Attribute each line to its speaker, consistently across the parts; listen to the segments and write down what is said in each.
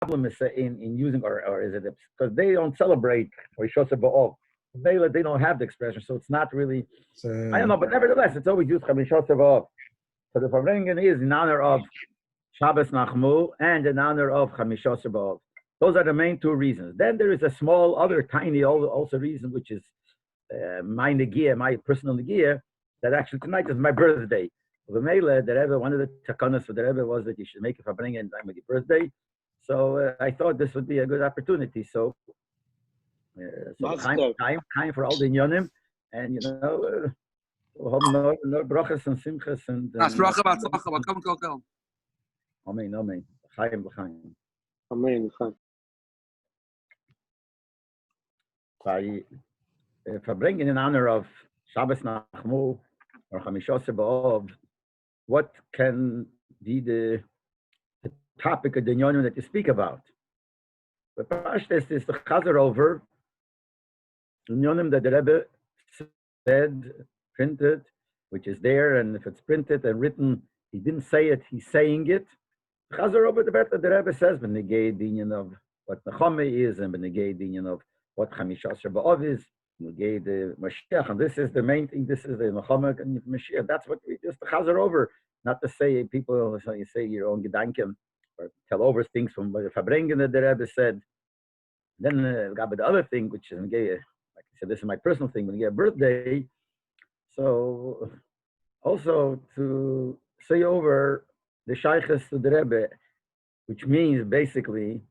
Speaker 1: problem is in using, or is it because they don't celebrate or Shosha Ba'ov. They don't have the expression, so it's not really. I don't know, but nevertheless, it's always used Shosha Ba'ov. So the Fabrengen is in honor of Shabbos Nachamu and in honor of Chamishos Ba'ov. Those are the main two reasons. Then there is a small, other tiny also reason, which is my negia, my personal negia, that actually tonight is my birthday. The Mele, the Rebbe, one of the takanas for the Rebbe was that you should make a Fabrengen time of your birthday. So I thought this would be a good opportunity. So time for all the inyanim, and we'll have no brachas and simchas and. Amen, amen. Chaim v'chaim.
Speaker 2: Amen.
Speaker 1: By Fabrengen in honor of Shabbos Nachamu or Chamishos Ba'ov, what can be the topic of the inyanim that you speak about? The Pashtus is the chazer over the inyanim that the Rebbe said, printed, which is there, and if it's printed and written, he didn't say it, he's saying it. Chazer over the Rebbe, the Rebbe says, Benegay Dinyan of what Nachamu is, and Benegay Dinyan of what Chamishas Ba'ov is, Benegay the Mashiach, and this is the main thing, this is the Nachamu and Mashiach. That's what we just chazer over, not to say people, so you say your own Gedanken, or tell over things from the Fabrengen that the Rebbe said. Then got the other thing, which is, like I said, this is my personal thing, when you get a birthday, so also to say over the shaykhs to the Rebbe, which means basically,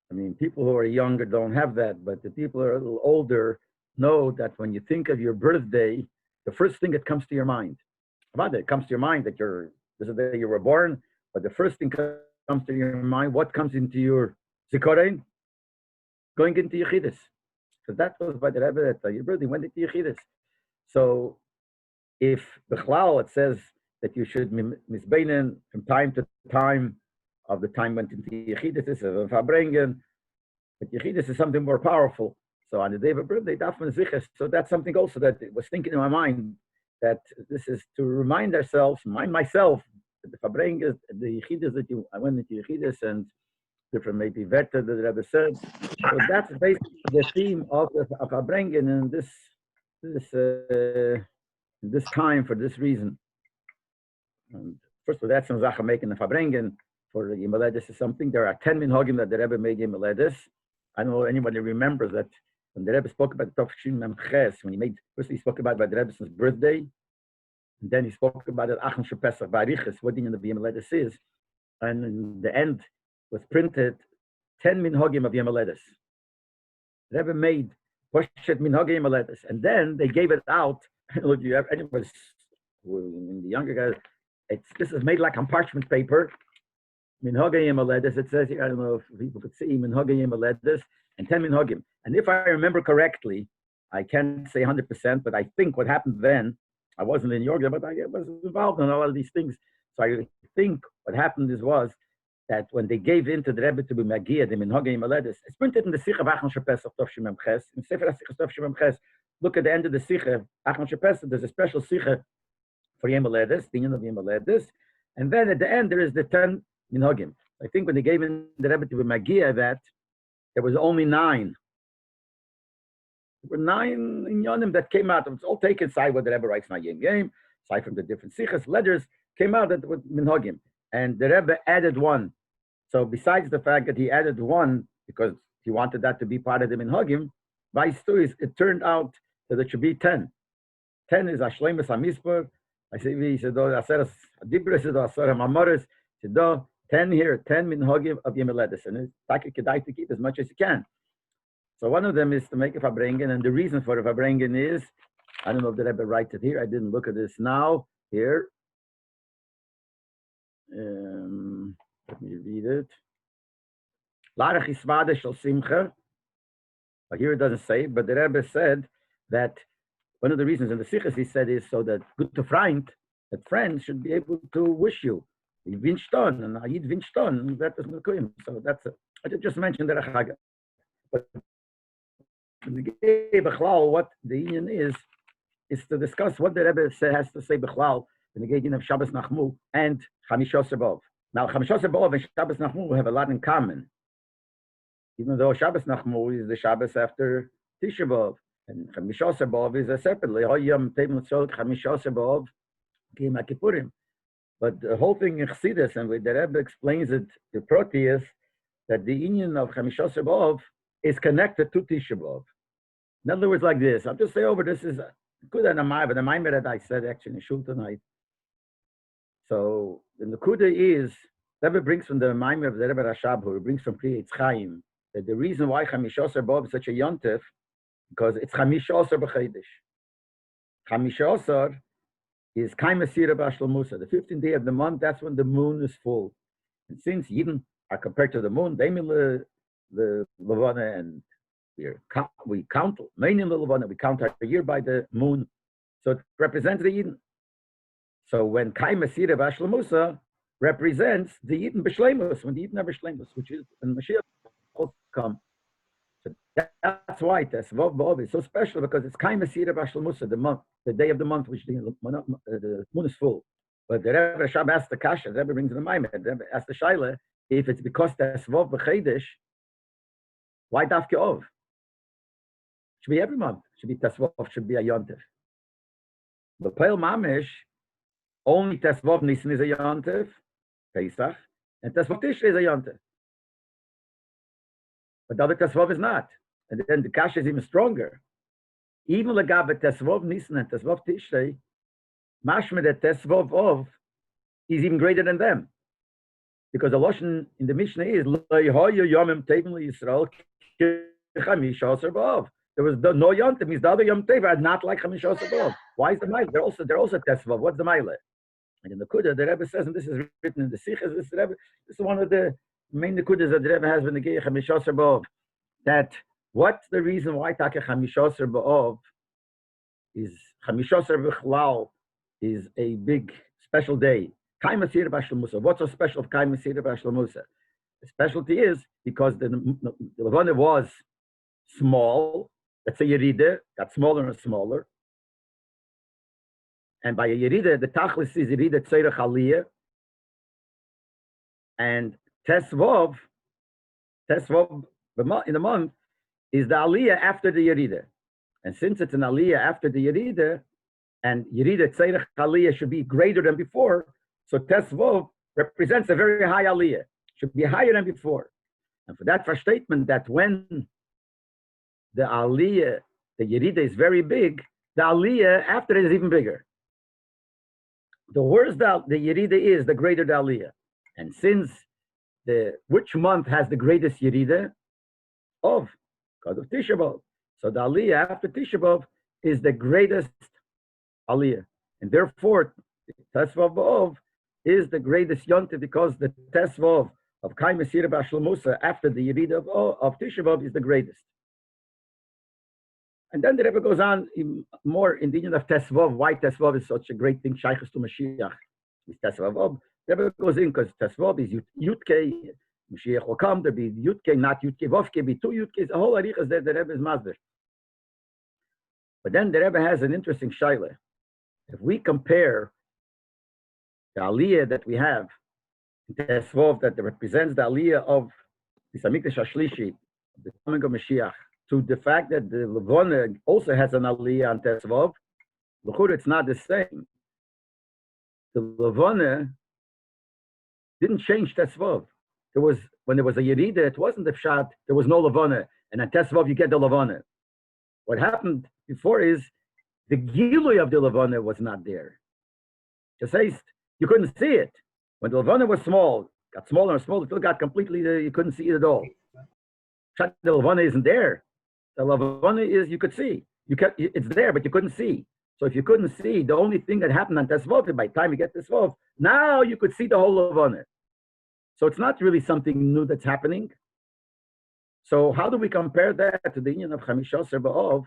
Speaker 1: I mean, people who are younger don't have that, but the people who are a little older know that when you think of your birthday, the first thing that comes to your mind, it comes to your mind that this is the day you were born, but the first thing comes to your mind, what comes into your zikorein? Going into Yechidus. Because that was by the Rebbe that your birthday went into Yechidus. So if Bechlal, it says that you should misbeinen from time to time of the time went into Yechidus, is a Fabrengen, but Yechidus is something more powerful. So on the day of a birthday, Dafman Zichas. So that's something also that was thinking in my mind, that this is to remind myself, that the Fabrengen, the Yechidus I went into Yechidus and different maybe Veta that the Rebbe said. So that's basically the theme of Fabrengen in this time for this reason. And first of all, that's some Zacha making the Fabrengen for Yimaledis is something. There are 10 minhagim that the Rebbe made Yimaledis. I don't know if anybody remembers that when the Rebbe spoke about the Tofshin Memches, when he spoke about the Rebbe's birthday, and then he spoke about it Achon Shepesach Barichas, what the Yimaledis is, and in the end was printed 10 minhagim of Yimaledis. The Rebbe made Poshet minhagim Yimaledis, and then they gave it out. Look, you have anybody, the younger guys, this is made like on parchment paper. Minhagim Yimaledis, it says here, I don't know if people could see, Minhagim Yimaledis, and 10 minhagim. And if I remember correctly, I can't say 100%, but I think what happened then, I wasn't in York, but I was involved in a lot of these things. So I think what happened was that when they gave in to the Rebbe to be Magia, the Minhagim Yimaledis, it's printed in the Sikha of Achon Shepesach Tofshim Memches, in Sefer HaSikha Tofshim Memches. Look at the end of the Sikha, Achon Shepesach, there's a special Sikha for Yimaledis, the Yin of Yimaledis, and then at the end there is the 10 Minhagim. I think when they gave in the Rebbe to be Magia, that there was only 9. There were 9 inyanim that came out. It was all taken aside what the Rebbe writes in Yom Game, aside from the different Sikhas, letters came out that with Minhagim. And the Rebbe added 1. So besides the fact that he added 1, because he wanted that to be part of the Minhagim, by stories, it turned out that it should be 10. 10 is Ashlemus HaMispur. I say, he said, Aseras Adibris, Aseras Mamoris, he said, 10 here, 10 Minhagim of Yimaledis. And it's Taki Kedai to keep as much as you can. So one of them is to make a Fabrengen, and the reason for the Fabrengen is, I don't know if the Rebbe writes it here, I didn't look at this now, here. Let me read it. Larach Isvade Shel Simcha. But here it doesn't say, but the Rebbe said that one of the reasons in the Sikhas he said is so that good to friend, that friends should be able to wish you. You wünscht on, and I wünscht on, that is Mekoyim. So that's it. I just mentioned that Chaga. But what the union is to discuss what the Rebbe has to say Bechlal in the Gedian of Shabbos Nachamu and Chamishos B'Av. Now, Chamishos B'Av and Shabbos Nachamu have a lot in common. even though Shabbos Nachamu is the Shabbos after Tisha B'Av, and Chamisha B'Av is a separate. But the whole thing in Chassidus, and the Rebbe explains it to Proteus, that the union of Chamisha B'Av is connected to Tisha B'Av. In other words, like this. I'll just say over this is good and but the Maimer that I said actually in Shul tonight. So the Nakuda is, Rebbe brings from the Maimer of the Rebbe Rashab, who brings from Pri Eitz Chaim, that the reason why Chamisha B'Av is such a yontif, because it's Chamisha B'Chodesh. Chamisha is Kaimasira Bashal Musa. The 15th day of the month, that's when the moon is full. And since Yidden are compared to the moon, they mean the Levana, and we count mainly the Levana, we count our year by the moon. So it represents the Yidden. So when Kaimasira Bashal Musa represents the Yidden B'Shleimus, when the Yidden are B'Shleimus, which is when Mashiach will come. So that's why Tesvav B'Av is so special, because it's Kaimasira Bashal Musa, the month, the day of the month, which the moon is full. But the Rebbe Rashab asked the Kasha, the Rebbe brings the Maimed, the Rebbe asked the Shaila, if it's because Tesvav B'Chodesh, why Dafke Ov? Should be every month. Should be Tesvav, should be a Yontif. The Peil Mamish, only Tesvav Nisan is a Yontif, Pesach, and Tesvav Tishrei is a Yontif. But the other Tesvav is not. And then the Kasha is even stronger. Even Lagabe Tesvav Nisan and Tesvav Tishrei, Mashma that Tesvav Ov is even greater than them. Because the Lashon in the Mishnah is there was no Yom Tov, means the other Yom Tov are not like Chamisha B'Av. Why is the Mile? They're also Tesvav. What's the Mile? And in the Kudah, the Rebbe says, and this is written in the Sichas, this is one of the main Kudas that the Rebbe has when the Gei Chamisha B'Av. That what's the reason why Taka Chamisha B'Av is Chamisha B'Chlal is a big special day. Kaimasir Bashal Musa. What's so special of Kaimasir Bashal Musa? The specialty is because the Levana was small. Let's say Yerida got smaller and smaller. And by a Yerida, the Tachlis is Yerida Tzeirach Aliyah. And Tesvav in the month is the Aliyah after the Yerida. And since it's an Aliyah after the Yerida, and Yerida Tzeirach Aliyah should be greater than before, so Tesvav represents a very high Aliyah, should be higher than before. And for that statement that when the Aliyah, the Yerida is very big, the Aliyah after it is even bigger. The worse the Yerida is, the greater the Aliyah. And since which month has the greatest Yerida? Of, because of Tisha B'Av. So the Aliyah after Tisha B'Av is the greatest Aliyah. And therefore, Tesvav B'Av is the greatest Yontif, because the Tesvav of Kaimasir Bashal Musa after the Yerida of Tisha B'Av is the greatest. And then the Rebbe goes on more in the union of Tesvav, why Tesvav is such a great thing, Shaychus to Mashiach, is Tesvav B'Av. The Rebbe goes in because Tesvav is Yutke, Mashiach will come, there'll be Yutke, not Yutke, Vovke, be two Yutkes, the whole Arichas there, the Rebbe is Mazber. But then the Rebbe has an interesting Shaila. If we compare the Aliyah that we have, Tesvav that represents the Aliyah of the Samikdash Ashlishi, the coming of Mashiach, to the fact that the Levana also has an Aliyah on Tesvav, it's not the same. The Levana didn't change Tesvav. When there was a Yerida, it wasn't the Pshat, there was no Levana, and on Tesvav you get the Levana. What happened before is the Gilui of the Levana was not there. Just says you couldn't see it. When the Levana was small, got smaller and smaller, until it got completely, you couldn't see it at all. The Levana isn't there. The Levana is, you could see. It's there, but you couldn't see. So if you couldn't see, the only thing that happened on Tesvav, by the time you get Tesvav, now you could see the whole Levana. So it's not really something new that's happening. So how do we compare that to the union of Chamisha B'Av,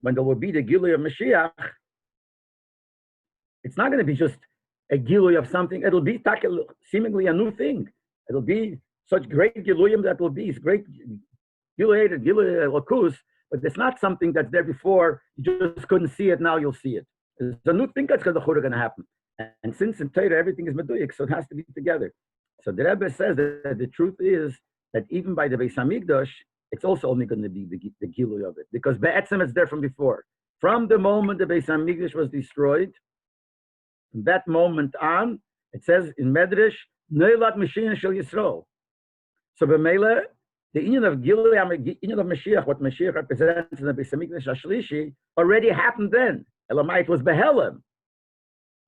Speaker 1: when there will be the Gilui of Mashiach? It's not going to be just a Gilui of something. It'll be seemingly a new thing. It'll be such great Giluyim that will be great Gilui Lakus, but it's not something that's there before. You just couldn't see it. Now you'll see it. It's a new thing that's going to happen. And since in Torah everything is Meduyik, so it has to be together. So the Rebbe says that the truth is that even by the Beis Hamikdash, it's also only going to be the Gilui of it, because Be'etzem it's there from before. From the moment the Beis Hamikdash was destroyed, from that moment on, it says in Medrash, Neulat Mashiach Shel Yisrael. So B'meila, the union of Gilui, union of Mashiach, what Mashiach represents in the Beis Hamikdash Hashlishi, already happened then. Elamai, it was Behelim.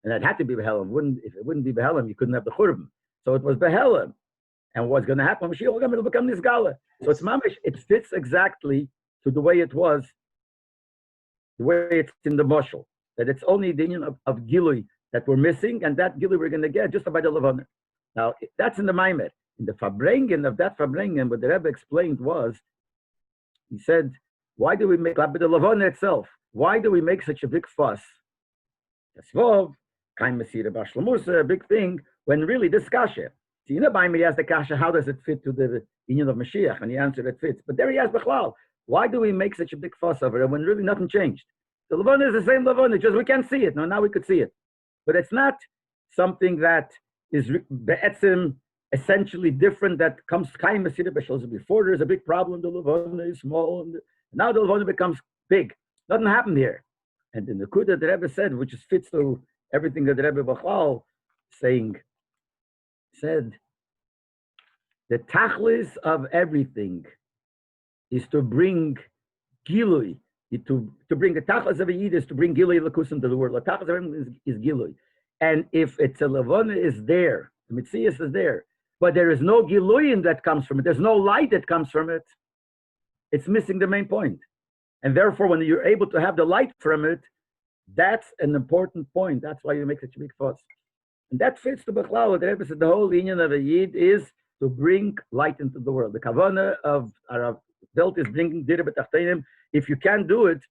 Speaker 1: And it had to be Behelim. If it wouldn't be Behelim, you couldn't have the Churban. So it was Behelim. And what's going to happen? Mashiach will become Nisgala. So it's mamish. It fits exactly to the way it was, the way it's in the Moshel. That it's only the union of Gilui that we're missing, and that Gilui we're going to get just by the Levaner. Now, that's in the Maimer. In the Farbrengen of that Farbrengen, what the Rebbe explained was, he said, why do we make the Levaner itself? Why do we make such a big fuss? Kasvov, Kain Mesira Bashlamusa, a big thing, when really this Kasha. See, in the Bible, he asked the Kasha, how does it fit to the union of Mashiach? And he answered, it fits. But there he asked Bechlal, why do we make such a big fuss over it when really nothing changed? The Levaner is the same Levaner, just we can't see it. No, now we could see it. But it's not something that is be'etzim, essentially different, that comes Kain Mesira Bashlamusa. Before there's a big problem, the Levaner is small, and now the Levaner becomes big. Nothing happened here. And in the Kuda, the Rebbe said, which fits to everything that the Rebbe Bechlal said, the tachlis of everything is to bring gilui, to bring the tachlis of a yid is to bring gilui lakus into the world. The tachlis of everything is gilui. And if it's a levana is there, the mitzias is there, but there is no giluyin that comes from it, there's no light that comes from it, it's missing the main point. And therefore, when you're able to have the light from it, that's an important point. That's why you make such a big fuss. And that fits to Bechlal. The Rebbe said the whole union of a Yid is to bring light into the world. The Kavanah of our belt is bringing Dira B'Tachtenim. If you can't do it,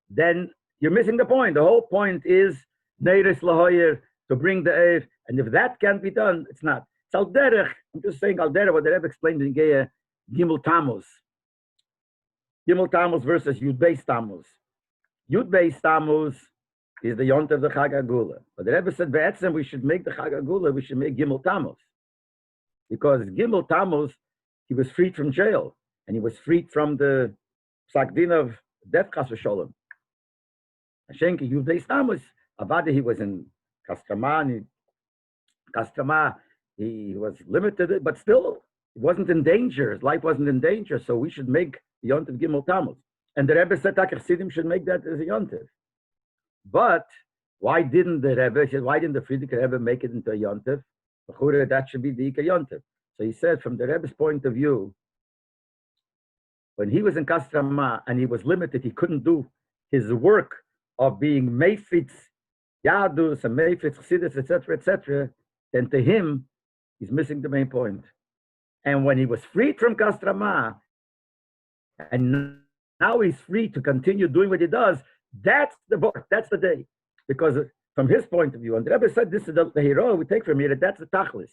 Speaker 1: then you're missing the point. The whole point is Neiris Lahoyer, to bring the air. And if that can't be done, it's not. It's Al Derech. I'm just saying Al Derech, what the Rebbe explained in Geya Gimel Tammuz. Gimel Tammuz versus Yud Beis Tammuz. Yud Beis Tammuz is the Yont of the Chag Agula. But the Rebbe said, Be'etzem, we should make the Chag Agula, we should make Gimel Tammuz. Because Gimel Tammuz, he was freed from jail. And he was freed from the Psak Din of death, Chas v'Sholem. Hashenki, Yud Beis Tammuz, Avada, he was in Kastrama, he was limited, but still, he wasn't in danger. His life wasn't in danger, so we should make the Yontiv Gimel Tammuz. And the Rebbe said, Chassidim should make that as a Yontiv. But why didn't the Rebbe, he said, why didn't the Frierdiker Rebbe make it into a Yontiv? That should be the Ika Yontiv. So he said, from the Rebbe's point of view, when he was in Kastrama and he was limited, he couldn't do his work of being Meifitz Yadus and Meifitz Chassidus, etc., then to him, he's missing the main point. And when he was freed from Kastrama, and now he's free to continue doing what he does, that's the book, that's the day. Because from his point of view, and the Rebbe said this is the hero we take from here, that's the tachlis.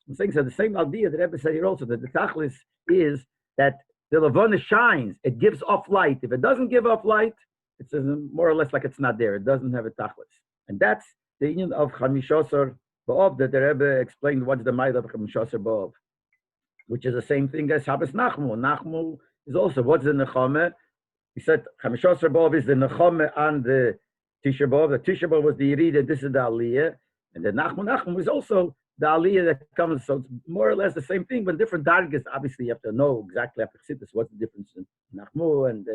Speaker 1: I'm saying so the same idea the Rebbe said here also, that the tachlis is that the Levana shines, it gives off light. If it doesn't give off light, it's more or less like it's not there. It doesn't have a tachlis. And that's the union of Chamishosar Ba'ov that the Rebbe explained what's the mile of Chamishosar Ba'ov, which is the same thing as Shabbos Nachamu. Nachamu is also, what's the Nechame? He said Chamishosar Ba'ov is the Nechame and the Tisha B'Av. The Tisha B'Av was the Yerida, this is the Aliyah. And the Nachamu is also the Aliyah that comes, so it's more or less the same thing, but different dargas. Obviously, you have to know exactly after Chassidus what's the difference in Nachamu and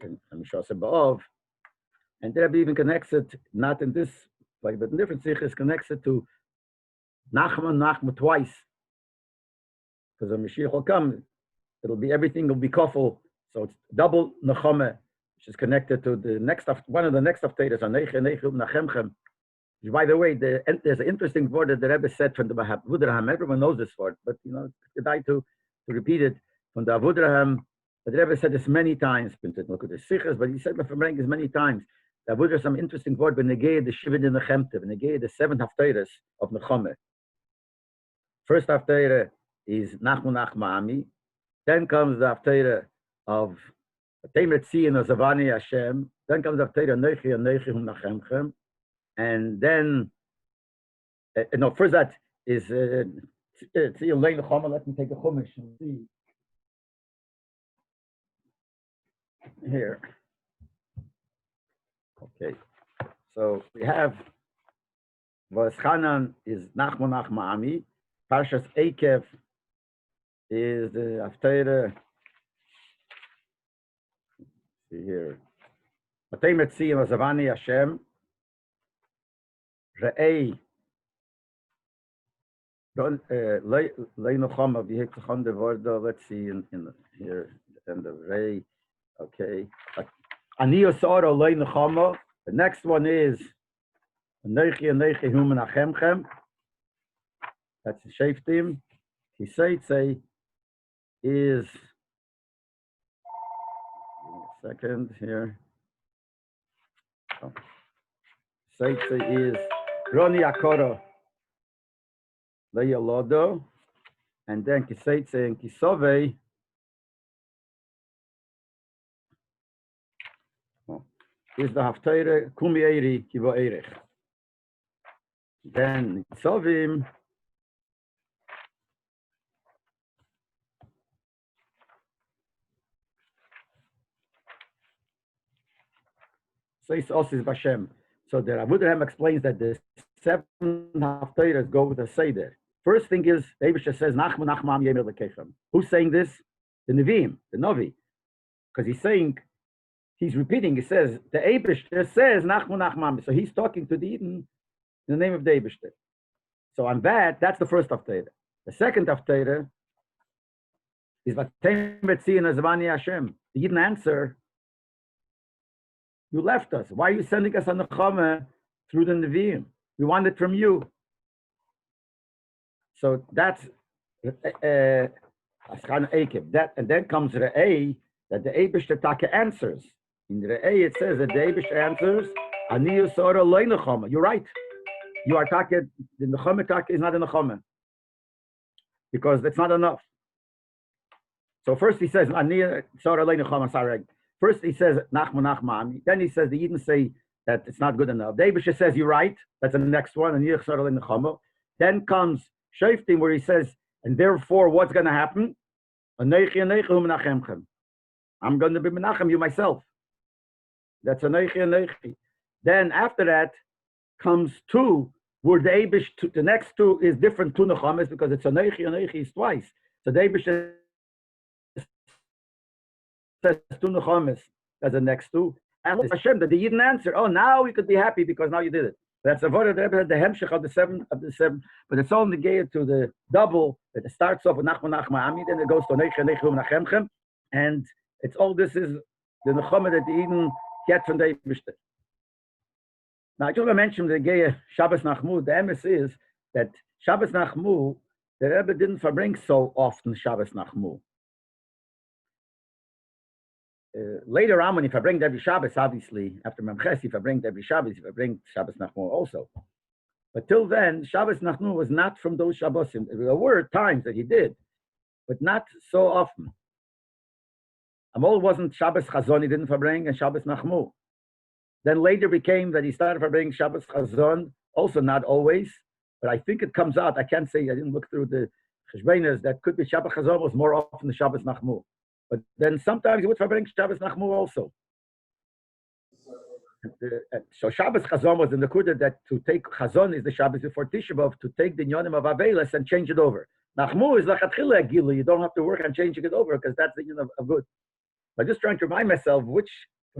Speaker 1: Chamishosar Ba'ov. And the Rebbe even connects it, not in this way, but in different sichos, connects it to Nachamu twice. Because when Mashiach will come, it'll be everything will be kofel. So it's double Nechame, which is connected to the next of one of the next of Teiras, Nachemchem. Which, by the way, there's an interesting word that the Rebbe said from the Avudraham. Everyone knows this word, but it's good to repeat it from the Avudraham. The Rebbe said this many times. But he said from this many times. The Avudraham some interesting word, but negate the Shivin in the Chemtev, negate the 7 Haftarahs of Nechame. First Haftarah is Nachmami. Then comes the Haftarah of Temet Tzion of Zavani Hashem. Then comes the Haftarah Nechi and Nechi Nachemchem. And then, first that is See, let me take a chumash and see here. Okay, so we have Vaschanan is Nachamu Ami. Parshas Ekev is the Haftarah. See here. Matei Metziyim Azavani Hashem. Re'ei. Leinochama v'hekachon devordo. Let's see in here the end of Rei. Okay. Ani Yosoro Leinochama. The next one is Neichi Human Achemchem. That's the Shaftim. Kiseitze is. Give me a second here. Oh. Kiseitze is Roni Akoro Leyalodo. And then Kiseitze and Kisove. Is the Haftarah Kumieri Kivo Erich. Then Kisovim says Osis Bashem. So the Avudraham explains that the 7 Haftarahs go with the Seder. First thing is, the Eibusha says, Nachamu Nachmam Yemer Lekechem. Who's saying this? The Nevi'im, the Novi. Because he's saying, he's repeating, he says, the Eibusha says, Nachamu Nachmam. So he's talking to the Eden in the name of the Eibusha. So on that, that's the first Haftarah. The second Haftarah is Vatem Betzi and Azvani Hashem. The Eden answer, you left us. Why are you sending us on the Nachamu through the Nevi'im? We want it from you. So that's Aschan Ekev. That, and then comes Re'ei, that the Eibusha Taka answers. In Re'ei it says that the Eibusha answers, Ani Yosora Loi Nechama. You're right. You are Taka, the Nechama Taka is not a Nechama. Because it's not enough. So first he says, Ani Yosora Loi Nechama Sareg. First he says, Nachmu Nachmami. Then he says, the Eden say that it's not good enough. The Eibusha says, you're right. That's the next one. Ani Yosora Loi Nechama. Then comes Shaftim, where he says, and therefore, what's going to happen? I'm going to be menachem you myself. That's a neichi. Then after that comes 2, where the Eibush, the next 2 is different to nechames because it's a neichi is twice. So the Eibush says 2 nechames as the next 2. And Hashem, that they didn't answer. Oh, now we could be happy because now you did it. That's a word that the hemshech of the seven, but it's only negated to the double that it starts off with Nachmu Nachmami, then it goes to Neichum Nachemchem, and it's all this is the Nechama that the Eden get from the Eibusha. Now I just want to mention the Geya Shabbos Nachmu. The emes is that Shabbos Nachmu, the Rebbe didn't verbring so often Shabbos Nachmu. Later on, when if I bring every Shabbos, obviously, after Memches, if I bring every Shabbos, if I bring Shabbos Nachmu also. But till then, Shabbos Nachmu was not from those Shabbosim. There were times that he did, but not so often. Amol wasn't Shabbos Chazon, he didn't verbring, and Shabbos Nachmu. Then later became that he started verbring Shabbos Chazon, also not always, but I think it comes out, I can't say, I didn't look through the Cheshbenas, that could be Shabbos Chazon was more often than Shabbos Nachmu. But then sometimes he would verbring Shabbos Nachmu also. So Shabbos Chazon was in the Kudah that to take Chazon is the Shabbos before Tisha B'Av, to take the Nyonim of Avelis and change it over. Nachmu is Lachatchila Gilu, you don't have to work on changing it over because that's the Nyonim of good. I'm just trying to remind myself which,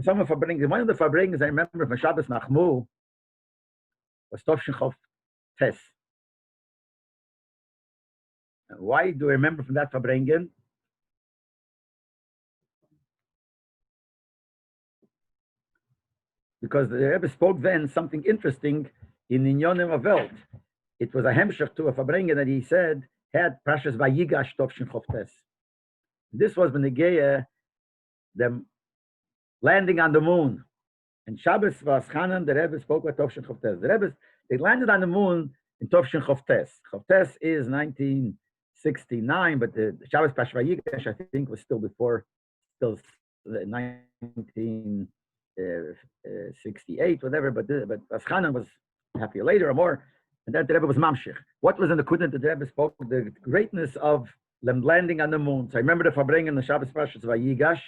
Speaker 1: some of the Fabrings, one of the Fabrings I remember from Shabbos Nachmu was Tovshin Chof Tes. Why do I remember from that Fabringen? Because the Rebbe spoke then something interesting in Inyonim of Welt. It was a hemshech to a Fabringen that he said had Prashas Vayigash Tovshin Chof Tes. This was when the Geya, them landing on the moon. And Shabbos was Chanan, the Rebbe spoke about Tovshin Chof Tes. The Rebbe, they landed on the moon in Tovshin Chof Tes. Chof Tes is 1969, but the Shabbos Prashas Vayigash, I think, was still before, still 1968, whatever, but Chanan was half a year later or more. And then the Rebbe was mamshich. What was in the Kudin that the Rebbe spoke? The greatness of them landing on the moon. So I remember the Fabring in the Shabbos Parshas Vayigash,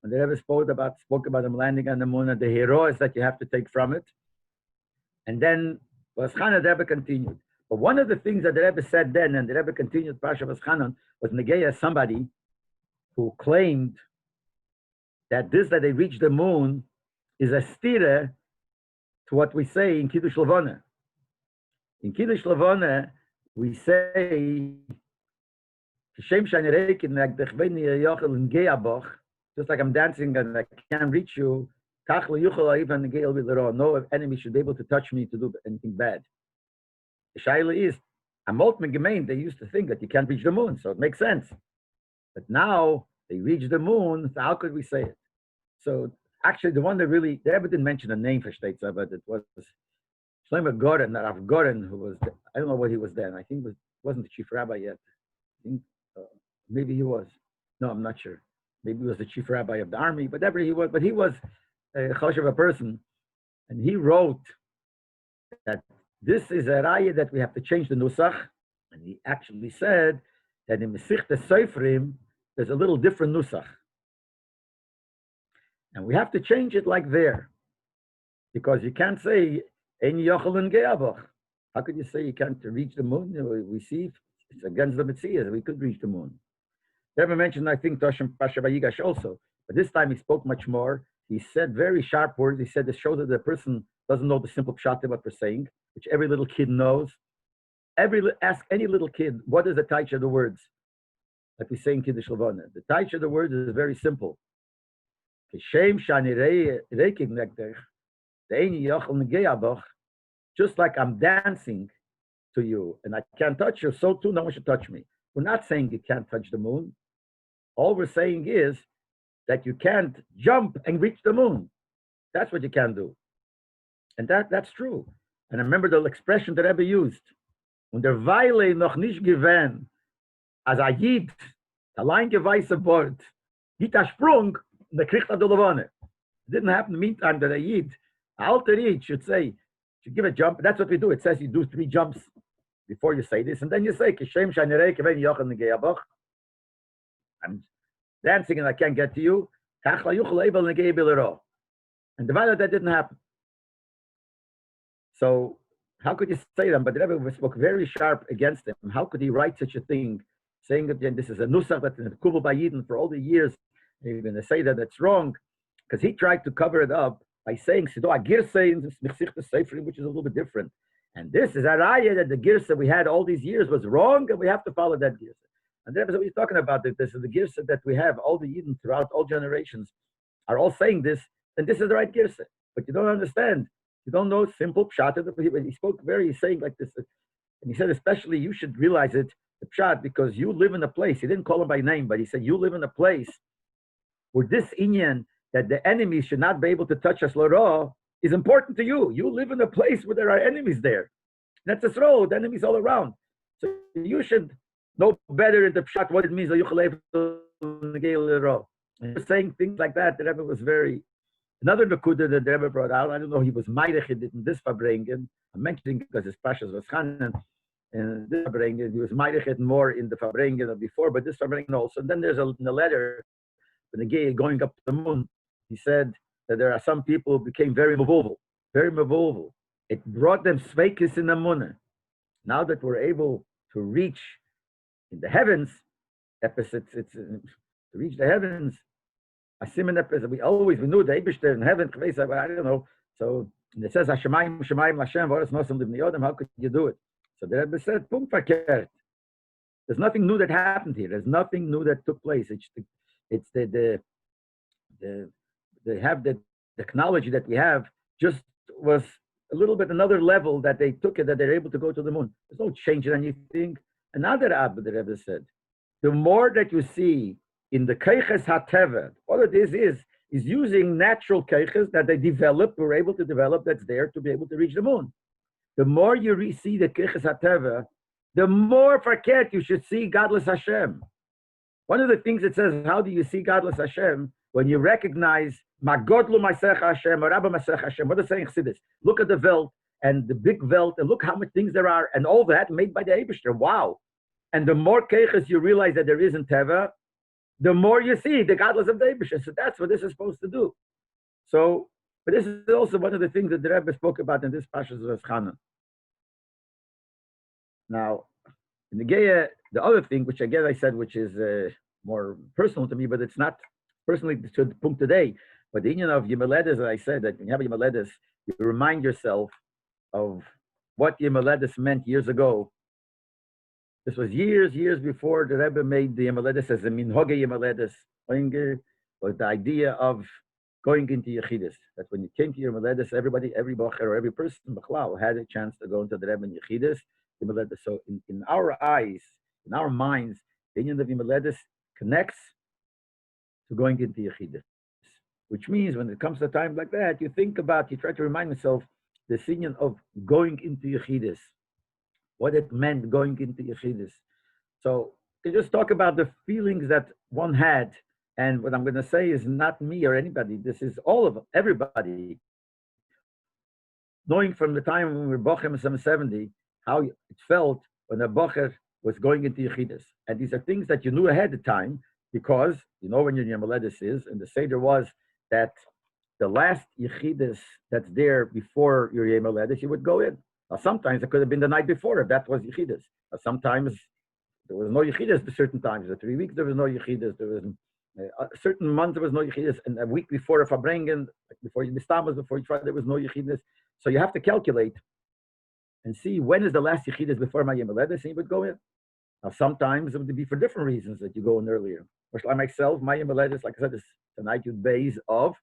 Speaker 1: and the Rebbe spoke about them landing on the moon and the heroes that you have to take from it. And then Vaschana, the Rebbe continued. But one of the things that the Rebbe said then, and the Rebbe continued Parsha Vaschana, was Negeya, somebody who claimed that this that they reached the moon is a stira to what we say in Kiddush Levana. In Kiddush Levana, we say, just like I'm dancing and I can't reach you, no enemy should be able to touch me to do anything bad. The shaila is, they used to think that you can't reach the moon, so it makes sense. But now they reach the moon, so how could we say it? So actually, the one that really, they ever didn't mention a name for Shteitza, but it was Shlomo Goren, Rav Goren, who was, I don't know what he was then. I think wasn't the chief rabbi yet. I think maybe he was. No, I'm not sure. Maybe he was the chief rabbi of the army, whatever he was. But he was a choshev person, and he wrote that this is a raya that we have to change the nusach. And he actually said that in Mesichta Seifrim, there's a little different nusach. And we have to change it like there. Because you can't say, Ein yochel and ge'abach. How could you say you can't reach the moon? We see it's against the Mitzvah. We could reach the moon. Never mentioned, I think, Toshim Pasha Vayigash also. But this time he spoke much more. He said very sharp words. He said it shows that the person doesn't know the simple pshat of what we're saying, which every little kid knows. Ask any little kid, what is the taich of the words? Like we say in Kiddush Levana. The taich of the words is very simple. Just like I'm dancing to you and I can't touch you, so too no one should touch me. We're not saying you can't touch the moon. All we're saying is that you can't jump and reach the moon. That's what you can do. And that's true. And I remember the expression that Rebbe used. When der Weile noch nicht gewähnt, als a Yid, allein geweiße Bord, geht a Sprung, und kriegt a Dolevane. It didn't happen in the meantime that a Yid, a alter Yid should say, should give a jump. That's what we do. It says you do 3 jumps before you say this, and then you say, Kishem Shanirei Keven Yochen Negeyabach. I'm dancing and I can't get to you. And the Weile that didn't happen. So how could you say them? But the Rebbe spoke very sharp against him. How could he write such a thing, saying that this is a nusach that in the Kubal Bayidin for all the years, you're going to say that that's wrong, because he tried to cover it up by saying Sido Agirse in Mechsichta Seifrim, which is a little bit different. And this is a raya that the girsa we had all these years was wrong, and we have to follow that girsa. And that's what he's talking about. This is the girsa that we have. All the Yidden throughout all generations are all saying this, and this is the right girsa. But you don't understand. You don't know simple pshat. He spoke he's saying like this. And he said, especially you should realize it, the pshat, because you live in a place. He didn't call him by name, but he said, you live in a place where this inyan, that the enemy should not be able to touch us, Lora, is important to you. You live in a place where there are enemies there. That's a road, enemies all around. So you should know better in the pshat what it means. And saying things like that, the Rebbe was very. Another Nakuda that the Rebbe brought out, I don't know, he was Meidechid in this Fabrengen. I'm mentioning because his Pashas was Chanan, and this Fabrengen, he was Meidechid more in the Fabrengen than before, but this Fabrengen also. And then there's in the letter, when the gay going up to the moon, he said that there are some people who became very mavulval, very mavulval. It brought them sveikis in the munah. Now that we're able to reach in the heavens, to reach the heavens, we knew the Eibishter in heaven, I don't know. So it says, Hashemayim, Shemayim, Lashem, Voras Nosam, Livni Yodam, how could you do it? So the Rebbe said, Punkt verkehrt. There's nothing new that happened here. There's nothing new that took place. It's the technology that we have just was a little bit another level that they took it, that they're able to go to the moon. There's no change in anything. Another Abba, the Rebbe said, the more that you see in the keiches hateva, all it is using natural keiches that they were able to develop, that's there to be able to reach the moon. The more you see the keiches hateva, the more verkehrt you should see godless Hashem. One of the things it says, how do you see godless Hashem? When you recognize, Magodlu Masech Hashem, Rabba Masech Hashem, what is saying Chassidus? Look at the Welt, and the big Welt, and look how much things there are, and all that made by the Eibishter. Wow. And the more keches you realize that there is in Teva, the more you see the godless of the Eibishter. So that's what this is supposed to do. So, but this is also one of the things that the Rebbe spoke about in this Pashas Veschanan. Now, in the Geya, the other thing, which again I said, which is more personal to me, but it's not personally to the point today. But the union of Yimeledes, I said that when you have Yimeledes, you remind yourself of what Yimeledes meant years ago. This was years before the Rebbe made the Yimeledes as a minhoge Yimeledes, was the idea of going into Yechidus. That when you came to Yimeledes, everybody, every bocher or every person, Bechlal, had a chance to go into the Rebbe in Yechidus. So in our eyes, in our minds, the union of Yimeledes connects to going into Yechidus. Which means when it comes to a time like that, you try to remind yourself the union of going into Yechidus, what it meant going into Yechidus. So you just talk about the feelings that one had. And what I'm going to say is not me or anybody. This is all of everybody. Knowing from the time when we were Bochem 770, how it felt when a Bocher was going into Yechidus. And these are things that you knew ahead of time because you know when your Yemaledis is. And the Seder was that the last Yechidus that's there before your Yemaledis, you would go in. Now, sometimes it could have been the night before if that was Yechidus. Sometimes there was no Yechidus at certain times. The 3 weeks there was no Yechidus. There was a certain month there was no Yechidus. And a week before, if I bring in, before you Mistamas, before you try, there was no Yechidus. So you have to calculate and see when is the last Yechidus before my Yemaledis, and you would go in. Now, sometimes it would be for different reasons that you go in earlier. Like myself, my Yemaledis, like I said, is the night you'd base of,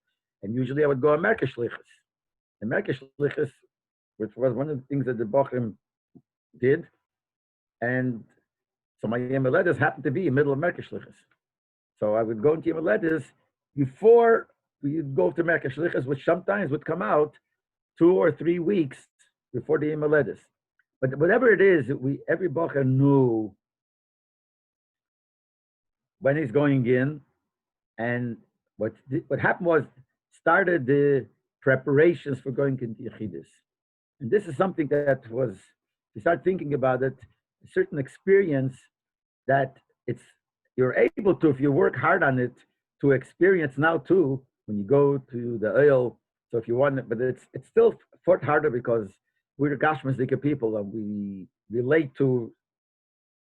Speaker 1: and usually I would go on Merkesh Lichas. And Merkesh Lichas, which was one of the things that the Bochum did, and so my Yemaledis happened to be in the middle of Merkesh Lichas. So I would go into Yemaledis before we'd go to Merkesh Lichas, which sometimes would come out 2 or 3 weeks before the Yemaledis. But whatever it is, every Bocher knew when he's going in, and what happened was started the preparations for going into Yechidus. And this is something that was, you start thinking about it, a certain experience that you're able to, if you work hard on it, to experience now too, when you go to the oil. So if you want it, but it's still fought harder because we're Gashmasdika people and we relate to,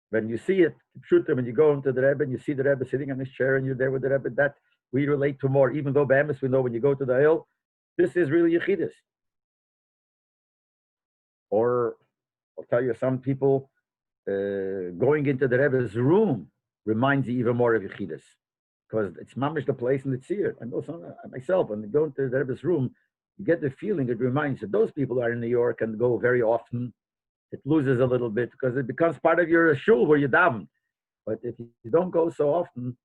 Speaker 1: when you see it, when you go into the Rebbe and you see the Rebbe sitting on his chair and you're there with the Rebbe, that we relate to more, even though Be'emes we know when you go to the oil, this is really Yechidus. Or I'll tell you, some people going into the Rebbe's room reminds you even more of Yechidus, because it's mamish the place and it's here. I know some myself, when they go into the Rebbe's room, you get the feeling, it reminds you, those people are in New York and go very often. It loses a little bit because it becomes part of your shul where you daven. But if you don't go so often,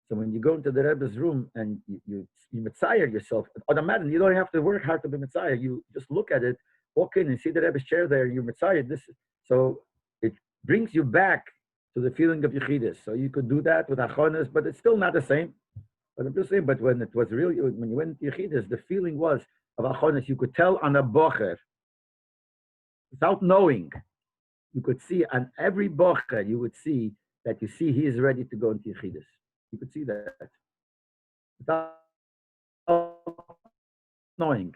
Speaker 1: so when you go into the Rebbe's room and you mitzayir yourself, automatically you don't have to work hard to be mitzayir. You just look at it, walk in and see the Rebbe's chair there, you mitzayir. So it brings you back to the feeling of Yechidus. So you could do that with achonis, but it's still not the same. But I'm just saying, but when it was really, when you went into Yechidus, the feeling was of achonis. You could tell on a bocher, without knowing, you could see on every bocher, you would see that he is ready to go into Yechidus. You could see that. Without knowing.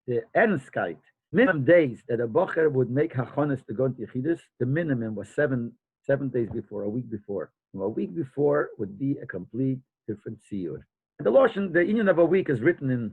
Speaker 1: The Ernstkeit, minimum days that a bocher would make hachonis to go into Yechidus, the minimum was seven days before, a week before. A week before would be a complete different siyur. The Lashon, the union of a week is written in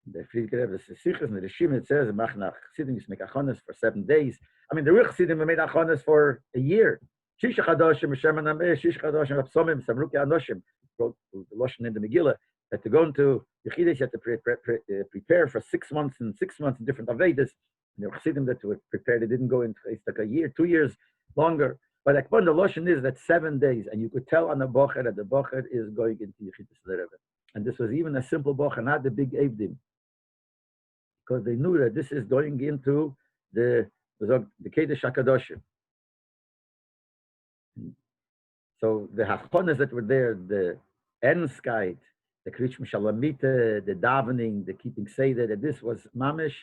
Speaker 1: the Friedrich Rebbe's Sichos, and the Shimon, it says, Machnach Chassidim used to make achonis for 7 days. I mean, the real Chassidim made achonis for a year. Shisha Chadoshim, Sherman Ameh, Shisha Chadoshim, Rapsomim, Samruki Anoshim, wrote the Lashon in the Megillah, that to go into Yechidus, you had to prepare for 6 months and 6 months in different Avedas. And the Chassidim that were prepared, they didn't go into, it's like a year, 2 years longer. But the Lashon is that 7 days, and you could tell on the bocher that the bocher is going into Yechidus Rebbe. And this was even a simple bocher, not the big Avdim, because they knew that this is going into the Kedesh HaKadoshim. So the hachonas that were there, the Ernstkeit, the Krishma Shalamite, the davening, the keeping Seder, that this was mamish,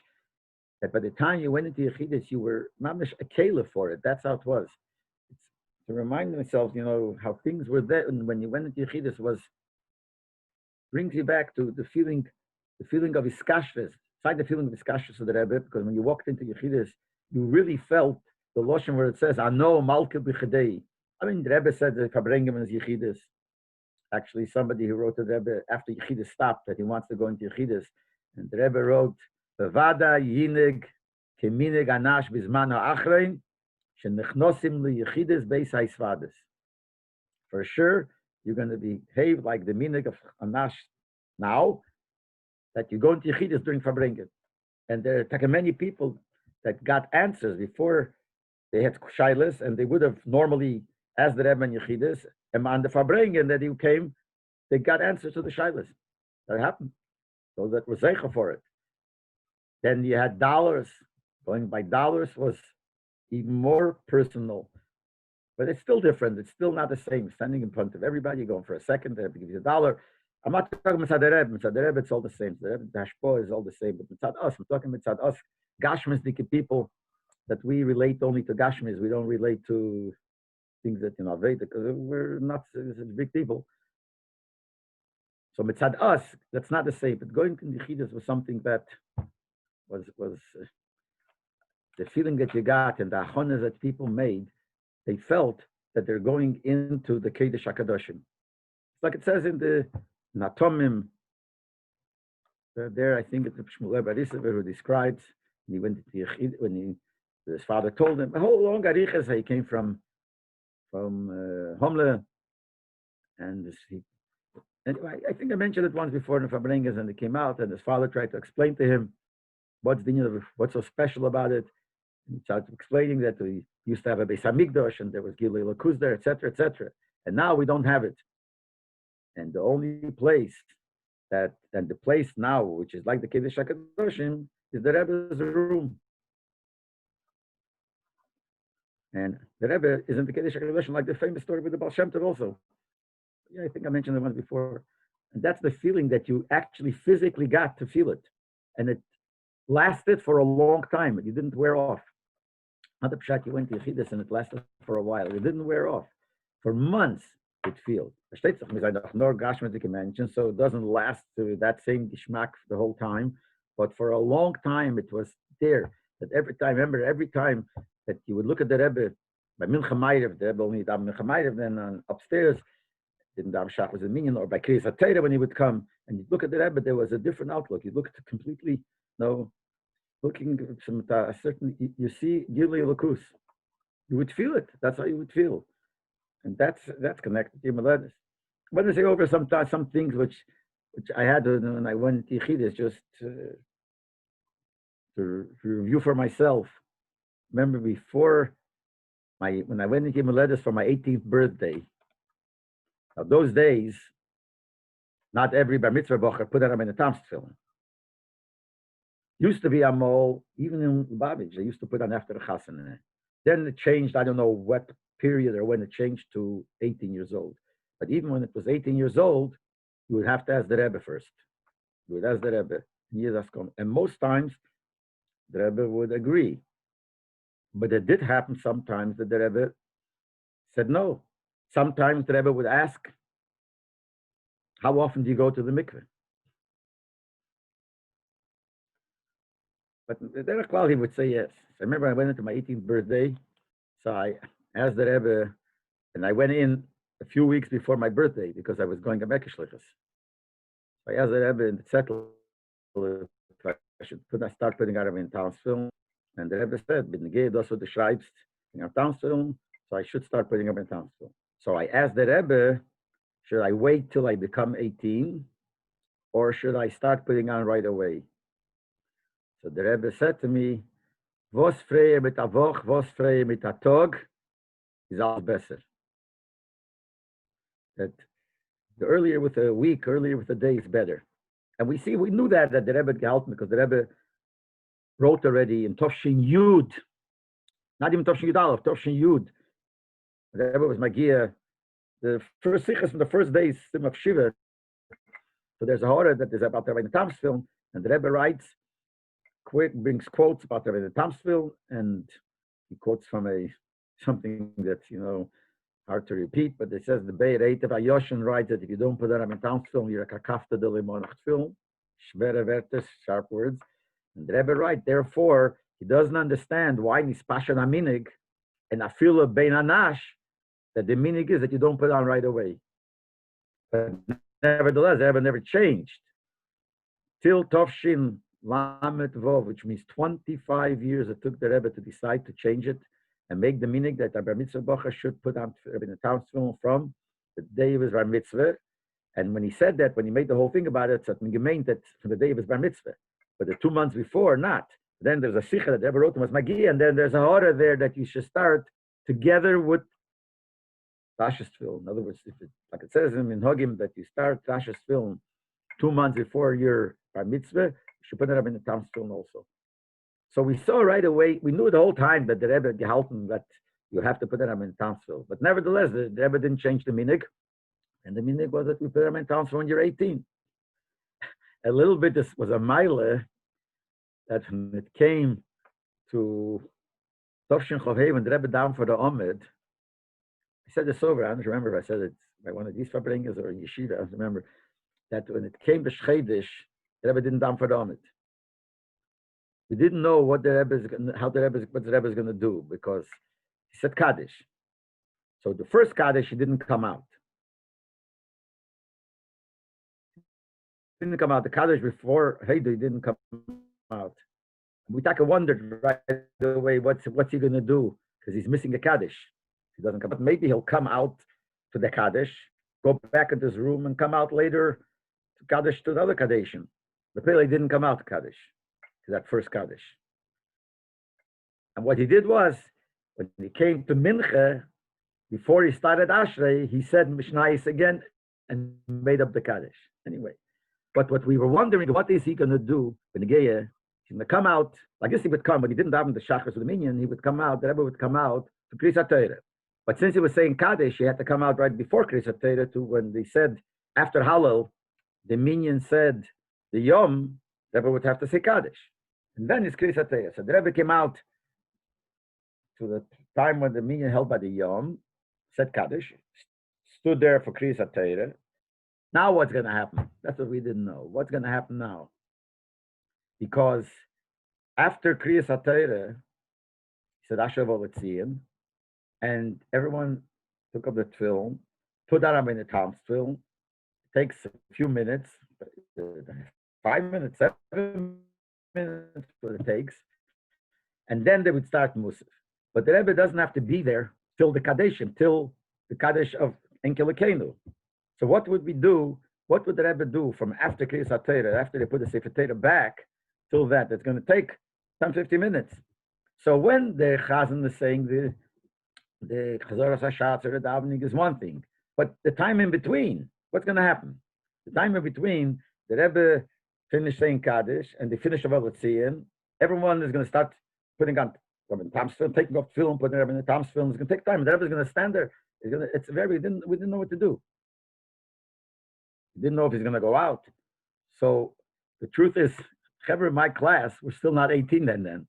Speaker 1: that by the time you went into Yechidus, you were mamish a kela for it. That's how it was. It's to remind myself, how things were there, and when you went into Yechidus brings you back to the feeling of iskashves. It's the feeling of iskashves of the Rebbe, because when you walked into Yechidus, you really felt the Loshen where it says, "Ano malke b'chadei." I mean, the Rebbe said that Fabrengim is Yechidus. Actually, somebody who wrote to the Rebbe after Yechidus stopped that he wants to go into Yechidus, and the Rebbe wrote, "Bevada yinig keminig anash bizman ha'achrein shenechnosim liyechidus beis ha'isvades." For sure, you're going to behave like the minig of anash now that you go into Yechidus during Fabrengen. And there are many people that got answers before they had shaylas, and they would have normally asked the Rebbe in Yechidus, and on the Fabrengen that he came, they got answers to the shaylas. That happened. So that was zeicha for it. Then you had dollars. Going by dollars was even more personal. But it's still different. It's still not the same. Standing in front of everybody, going for a second, they have to give you $1. I'm not talking about the Rebbe. The Rebbe, it's all the same. The Rebbe, the Hashpo is all the same. But mitzad us, I'm talking mitzad us, Gashmisdike people, that we relate only to Gashmis. We don't relate to things that, Veda, because we're not big people. So mitzad us, that's not the same. But going to Yechidus was something that was the feeling that you got and the achonas that people made. They felt that they're going into the Kedesh HaKadoshim. It's like it says in the Natomim. There, I think it's Shmuel Barisever who describes when he went to Yechid, his father told him, how long Ariches, he came from Homle, and anyway, I think I mentioned it once before in Fabrenges, and it came out, and his father tried to explain to him what's so special about it. And he started explaining that we used to have a Beis Hamikdash, and there was Gilui Lakuz there, etc., etc. And now we don't have it. And the only place and the place now, which is like the Kedesh HaKadoshim, is the Rebbe's room. And the Rebbe is in the Kedesh HaKadoshim, like the famous story with the Baal Shem Tov also. Yeah, I think I mentioned it once before. And that's the feeling that you actually physically got to feel it. And it lasted for a long time. You didn't wear off. Not the pshat, you went to Yechidus and it lasted for a while. It didn't wear off. For months, it feels. So it doesn't last to that same geschmack the whole time. But for a long time, it was there. That every time that you would look at the Rebbe, by Mincha Ma'ariv, the Rebbe only did Mincha Ma'ariv, then upstairs, didn't Dav Shach was a minion, or by Kriyas HaTorah when he would come, and you'd look at the Rebbe, there was a different outlook. You'd look at completely, looking at a certain, you see Gilui Lakus. You would feel it. That's how you would feel. And that's connected to your Meledes. But I say over some things which I had when I went to Yechidus, just to review for myself. Remember when I went into Meledes for my 18th birthday. Now those days, not every bar mitzvah bocher put on in a Tam's film. Used to be a mall, even in Lubavitch, they used to put on after the Chassan. Then it changed, I don't know what period or when it changed to 18 years old. But even when it was 18 years old, you would have to ask the Rebbe first. You would ask the Rebbe. And most times, the Rebbe would agree. But it did happen sometimes that the Rebbe said no. Sometimes the Rebbe would ask, how often do you go to the mikveh? But the Klal, he would say yes. I remember I went into my 18th birthday, so I asked the Rebbe, and I went in a few weeks before my birthday because I was going to Mekeshlichus. So I asked the Rebbe and settled if I should start putting out in Townsville. And the Rebbe said, das what the schreibst in Townsville, so I should start putting up in Townsville. So I asked the Rebbe, should I wait till I become 18, or should I start putting on right away? So the Rebbe said to me, "Vos freie mit a Woch, vos freie mit a Tag, is alles besser." That the earlier with a week, earlier with a day is better. And we knew that the Rebbe helped me because the Rebbe wrote already in Tovshin Yud, not even Tovshin Yud Aleph, Tovshin Yud. The Rebbe was Magia. The first sichas from the first days of Shiva. So there's a horror that is about the Tam's film, and the Rebbe writes brings quotes about the Rabbi Tamsville, and he quotes from something that's hard to repeat, but it says the Beir Eitev Ayoshin writes that if you don't put that Rabbi Tamsville, you're a kakafta de limonach film, schwere wertes, sharp words. And the Rebbe writes, therefore, he doesn't understand why nispashan aminig and afila bein anash, that the minig is that you don't put on right away. But nevertheless, the Rebbe never changed. Till Tovshin Lamet Vov, which means 25 years it took the Rebbe to decide to change it and make the minig that the Bar Mitzvah Bacha should put on Rabbi Natam from the day of his Bar Mitzvah. And when he said that, when he made the whole thing about it, it meant that from the day of his Bar Mitzvah. But the 2 months before, not. Then there's a Sikha that the Rebbe wrote was Magi, and then there's a order there that you should start together with Tashas Film. In other words, if like it says in Minhagim that you start Tashas Film 2 months before your Bar Mitzvah, you should put it up in the Tam Film also. So we saw right away, we knew the whole time that the Rebbe gehalten that you have to put it up in the Tam Film. But nevertheless, the Rebbe didn't change the minig, and the minig was that we put it up in the Tam Film when you're 18. A little bit, this was a mile that when it came to Tovshin Chavei, when the Rebbe down for the Omid, I said this over, I don't remember if I said it by one of these Fabringers or Yeshiva, I don't remember, that when it came to Shchedish, the Rebbe didn't down for the Omid. We didn't know what the Rebbe is, what the Rebbe is going to do, because he said Kaddish. So the first Kaddish, he didn't come out. Didn't come out. The Kaddish before Heidu didn't come out. We wondered right away what's he going to do, because he's missing a Kaddish. He doesn't come out. Maybe he'll come out to the Kaddish, go back into his room, and come out later to Kaddish to the other Kaddishim. The Pele didn't come out to Kaddish, to that first Kaddish. And what he did was, when he came to Mincha, before he started Ashrei, he said Mishnayis again and made up the Kaddish. Anyway, but what we were wondering, what is he going to do when the Geya? He's going to come out, I guess he would come, but he didn't have the Shachas with the Minyan, he would come out, the Rebbe would come out to Kriyas HaTorah. But since he was saying Kaddish, he had to come out right before Kriyas HaTorah to when they said, after Hallel, the Minyan said the Yom, the Rebbe would have to say Kaddish. And then it's Kriyas HaTorah. So the Rebbe came out to the time when the Minyan held by the Yom, said Kaddish, stood there for Kriyas HaTorah. Now what's going to happen? That's what we didn't know. What's going to happen now? Because after Kriyas HaTorah, he said Asher V'Letzion, and everyone took up the tefillin, put that on in the Tom's tefillin. It takes a few minutes, 5 minutes, 7 minutes, what it takes, and then they would start Musaf. But the Rebbe doesn't have to be there till the Kaddishim, till the Kaddish of Enkelekenu. So what would we do? What would the Rebbe do from after Kriyas HaTorah, after they put the Sefer Torah back, till that? It's going to take 10-15 minutes. So when the Chazan is saying the Chazoras HaShatz or the davening is one thing, but the time in between, what's going to happen? The time in between, the Rebbe finished saying Kaddish and they finished about Latzion. Everyone is going to start putting on Tom's film, taking off film, putting it in the Tom's film. It's going to take time. The Rebbe is going to stand there. We didn't know what to do. We didn't know if he's going to go out. So the truth is, Chaver in my class, we're still not 18 then.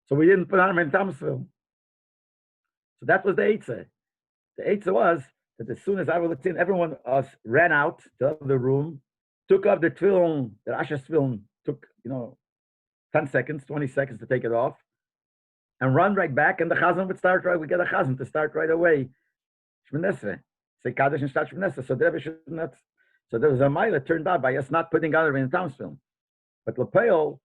Speaker 1: So we didn't put on him in Tom's film. So that was the Eitzah. The Eitzah was that as soon as I was in, everyone of us ran out to the room, took up the tefillin, the Asher's tefillin took, 10 seconds, 20 seconds to take it off, and run right back, and the Chazan would start right, we get a Chazan to start right away. Shemon Esrei. Say Kaddish and start Shemon Esrei. So the Rebbe should not, so there was a mile that turned out by us not putting on in the Tom's film. But Lepel,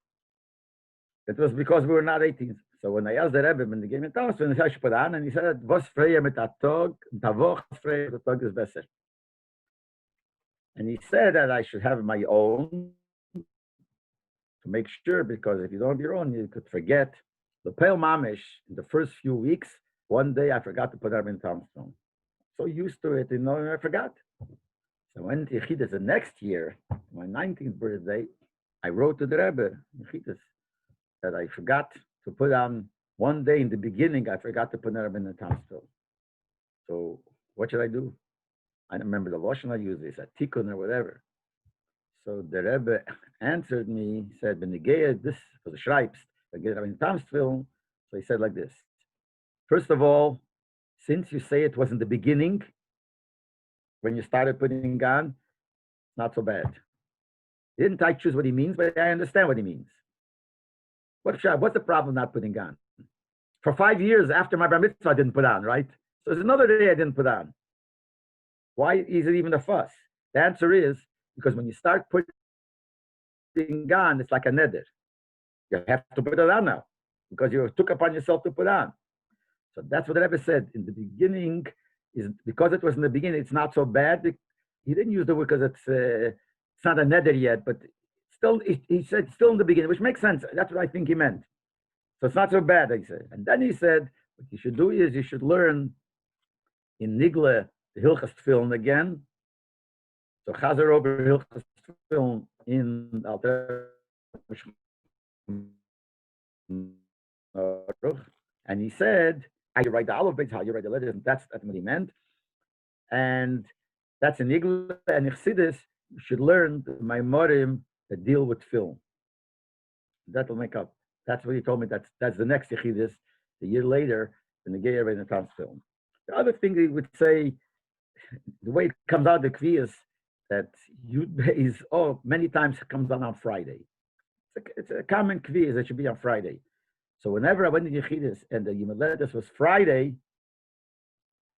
Speaker 1: it was because we were not 18. So when I asked the Rebbe, when they gave me Tom's film, I should put on, and he said, "Vos freya mit atog, tavoch freya mit atog is besser." And he said that I should have my own to make sure, because if you don't have your own, you could forget. The Pale Mamish, in the first few weeks, one day I forgot to put them in Tom's film. So used to it, I forgot. So when Yechidas, the next year, my 19th birthday, I wrote to the Rebbe, Yechidas, that I forgot to put on one day in the beginning, I forgot to put them in the Tom's film. So what should I do? I don't remember the lotion I used, it's a tikkun or whatever. So the Rebbe answered me, said, "When the Geir, this for the Schreibst, the Geir in Tamstville." So he said like this: first of all, since you say it was in the beginning, when you started putting on, not so bad. He didn't I choose what he means, but I understand what he means. What's the problem not putting on? For 5 years after my bar mitzvah, I didn't put on, right? So there's another day I didn't put on. Why is it even a fuss? The answer is because when you start putting on, it's like a neder. You have to put it on now because you took upon yourself to put on. So that's what the Rebbe said in the beginning. Is because it was in the beginning, it's not so bad. He didn't use the word because it's not a neder yet, but still, he said still in the beginning, which makes sense. That's what I think he meant. So it's not so bad, I said. And then he said, what you should do is you should learn in Nigle the Hilchas Tefillin again. So Chazer over Hilchas Tefillin in Alter, and he said, how you write the Aleph Beis, how you write the letters, and that's what he meant. And that's in Nigle and Chassidus, you should learn the Maimorim that deal with film. That'll make up. That's what he told me. That's the next Yechidus, a year later, in the Geir in the Tanz film. The other thing he would say, the way it comes out the Kviyas, that Yud is many times it comes on Friday. It's a common Kviyas that should be on Friday. So whenever I went to Yechidus and the Yimaletus was Friday,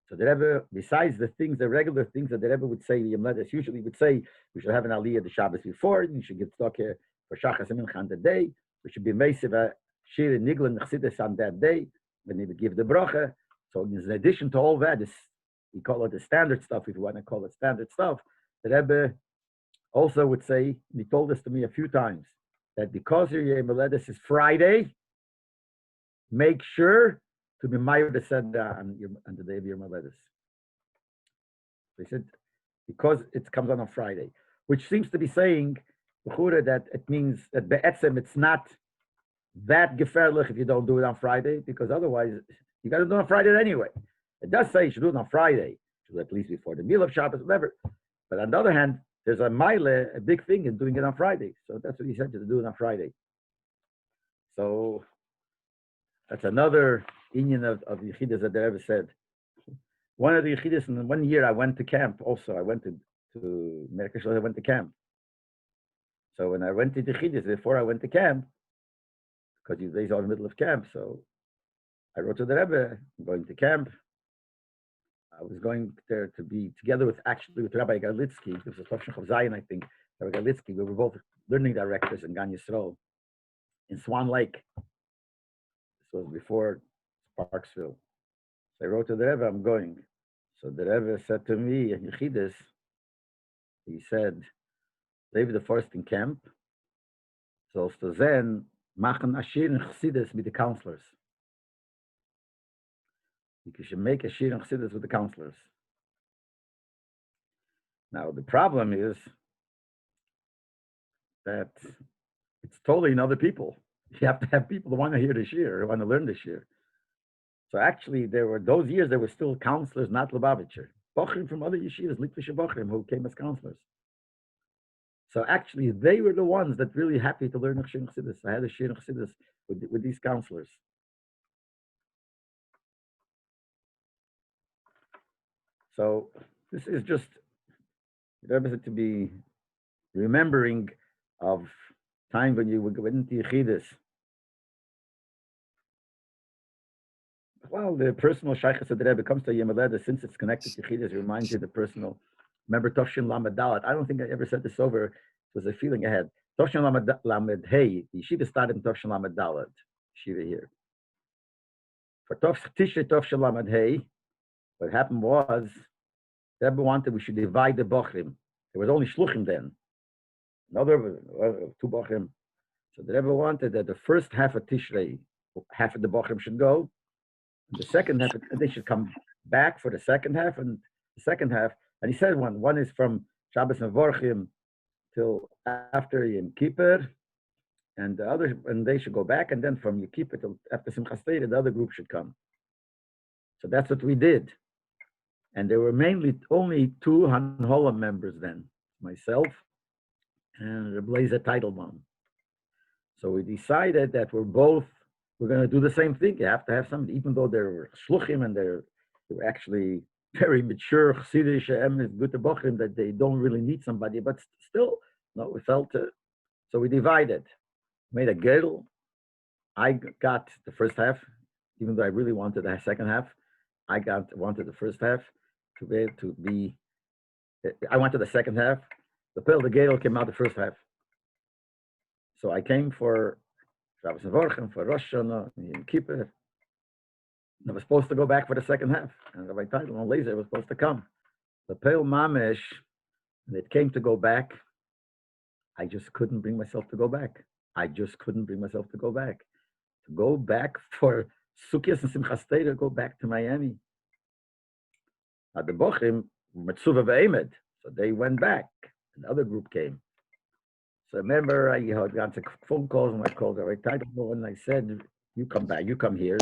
Speaker 1: so the Rebbe, besides the things, the regular things that the Rebbe would say, the Yimaletus usually would say, we should have an Aliyah the Shabbos before, and you should get stuck here for Shachas and Mincha on the day. We should be Meisiv Shir and Nigla and Chassidus on that day when they would give the bracha. So in addition to all that, we call it the standard stuff, if you want to call it standard stuff. The Rebbe also would say, and he told this to me a few times, that because your Yemeledes is Friday, make sure to be Mayor the Seder on the day of your Yemeledes. They said, because it comes on Friday, which seems to be saying that it means that be'etzem it's not that gefährlich if you don't do it on Friday, because otherwise you got to do it on Friday anyway. It does say you should do it on Friday, should at least before the meal of Shabbos, whatever. But on the other hand, there's a mile, a big thing in doing it on Friday. So that's what he said, to do it on Friday. So that's another union of Yechidus that the Rebbe said. One of the Yechidus, in 1 year I went to camp also. I went to America, I went to camp. So when I went to the Yechidus, before I went to camp, because these days are in the middle of camp, so I wrote to the Rebbe, I'm going to camp. I was going there to be together with Rabbi Galitsky. This was Tavshach of Zion, I think. Rabbi Galitsky, we were both learning directors in Gan Yisrael in Swan Lake. This was before Sparksville. So I wrote to the Rebbe, I'm going. So the Rebbe said to me in Yechidus, he said, Leib the first in camp, so to then machen Ashir and Chassidus with the counselors. You should make Ashir and Chassidus with the counselors. Now the problem is that it's totally in other people. You have to have people who want to hear the shir, who want to learn the shir. So actually, there were those years there were still counselors, not Lubavitcher. Bochrim from other yeshivas, Litvish Bochrim, who came as counselors. So actually, they were the ones that really happy to learn Ashir and Chassidus. I had a shir and Chassidus with these counselors. So this is just to be remembering of time when you would go into Yechidus. Well, the personal shaykhs of the Rebbe comes to Yemeleda, since it's connected to Yechidus, it reminds you of the personal. Remember Toshin Lamed Dalet? I don't think I ever said this over. It was a feeling I had. Toshin Lamed Hey, the yeshiva started in Toshin Lamed Dalet, yeshiva here. For Tishrei Toshin Lamed Hey, what happened was, the Rebbe wanted we should divide the Bochrim. There was only Shluchim then. Another two Bochrim. So the Rebbe wanted that the first half of Tishrei, half of the Bochrim should go, and the second half, they should come back for the second half, and the second half, and he said one is from Shabbos and Vorchim till after Yom Kippur, and the other, and they should go back, and then from Yom Kippur till after Simchas Torah, the other group should come. So that's what we did. And there were mainly only two Hanhola members then, myself and Rabbi Teitelbaum. So we decided that we're going to do the same thing. You have to have some, even though they're shluchim and they're actually very mature chassidish gute bochim, that they don't really need somebody, but still, no, we felt so we divided, made a gedel. I got the first half, even though I really wanted the second half. I wanted the first half to be. I wanted the second half. The gedel came out the first half. So I came for Shabbos and Vorchem, for Rosh Hashanah, Yom Kippur. I was supposed to go back for the second half, and Rabbi Teitelbaum later was supposed to come. The Peil Mamesh, and it came to go back. I just couldn't bring myself to go back. I just couldn't bring myself to go back. To go back for Sukkot and Simchas Torah, go back to Miami. Now the Bochim, Metzuva ve'emed, so they went back. Another group came. So I remember I got phone calls and I called Rabbi Teitelbaum and I said, "You come back. You come here.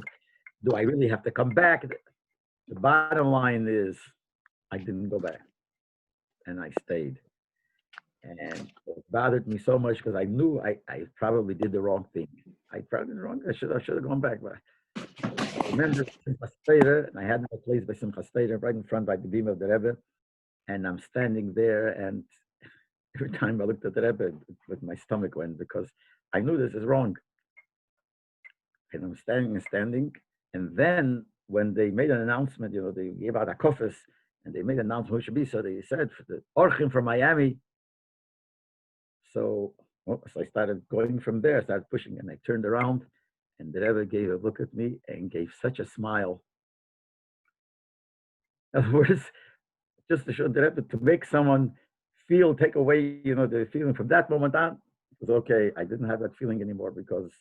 Speaker 1: Do I really have to come back?" The bottom line is, I didn't go back, and I stayed. And it bothered me so much because I knew I probably did the wrong thing. I probably did the wrong. I should have gone back. But I remember Simchas Torah, and I had my place by Simchas Torah right in front by the beam of the Rebbe, and I'm standing there, and every time I looked at the Rebbe, with my stomach went because I knew this is wrong. And I'm standing, and then when they made an announcement, they gave out a coffers, and they made an announcement who should be. So they said for the Orchim from Miami. So I started going from there. I started pushing, and I turned around, and the Rebbe gave a look at me and gave such a smile. In other words, just to show the Rebbe, to make someone take away, the feeling from that moment on, it was okay. I didn't have that feeling anymore because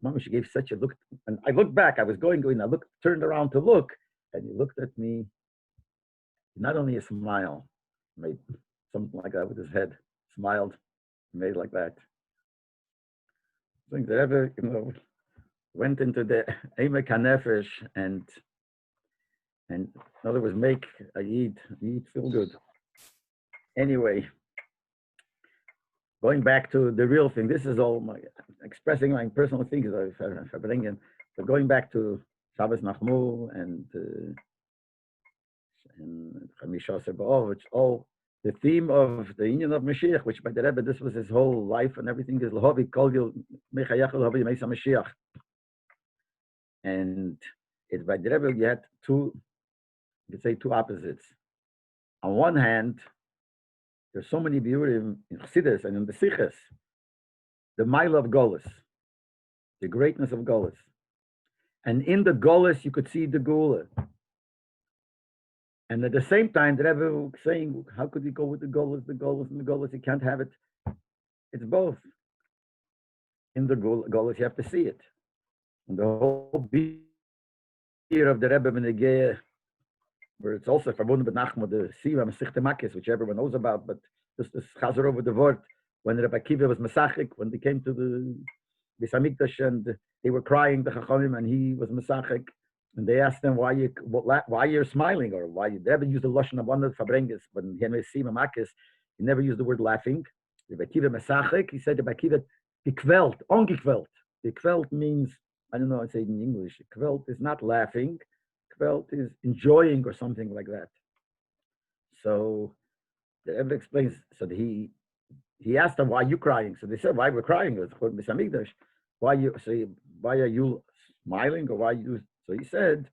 Speaker 1: Mama, she gave such a look. And I looked back, I was going, I turned around to look, and he looked at me, not only a smile, made something like that with his head, smiled, made like that. I think the Rebbe, went into the Emek HaNefesh and in other words, make a Yid feel good. Anyway, going back to the real thing, this is all expressing my personal things, but going back to Shabbos Nachamu and Chamisha Seba'ov, which all the theme of the union of Mashiach, which by the Rebbe, this was his whole life and everything, is Lahavi Kol Mechayach Lahavi Meisa Mashiach. And it's by the Rebbe, you had two opposites. On one hand, there's so many beauty in Chassidus and in the Sichas, the mile of Golus, the greatness of Golus. And in the Golus, you could see the Geula. And at the same time, the Rebbe was saying, how could you go with the Golus, and the Golus? You can't have it. It's both. In the Golus, you have to see it. And the whole beer of the Rebbe Benegeh, where it's also verbunden with Nachamu, the Siva Mesichte Makis, which everyone knows about, but just this chazer over the word, when Rabbi Akiva was Mesachik, when they came to the Beis Hamikdash and they were crying, the Chachamim, and he was Mesachik, and they asked him why you're smiling, or why you never used the Lashon of one of Fabrenges, when he had Siva Makis, he never used the word laughing. Rabbi Akiva Mesachik, he said Rabbi Akiva, gekwelt, ongekwelt. Gekwelt means, I don't know how to say it in English, gekwelt is not laughing, felt is enjoying or something like that. So the Rebbe explains, so he asked them, why are you crying? So they said, why we're crying? Why are you smiling, or why you? So he said,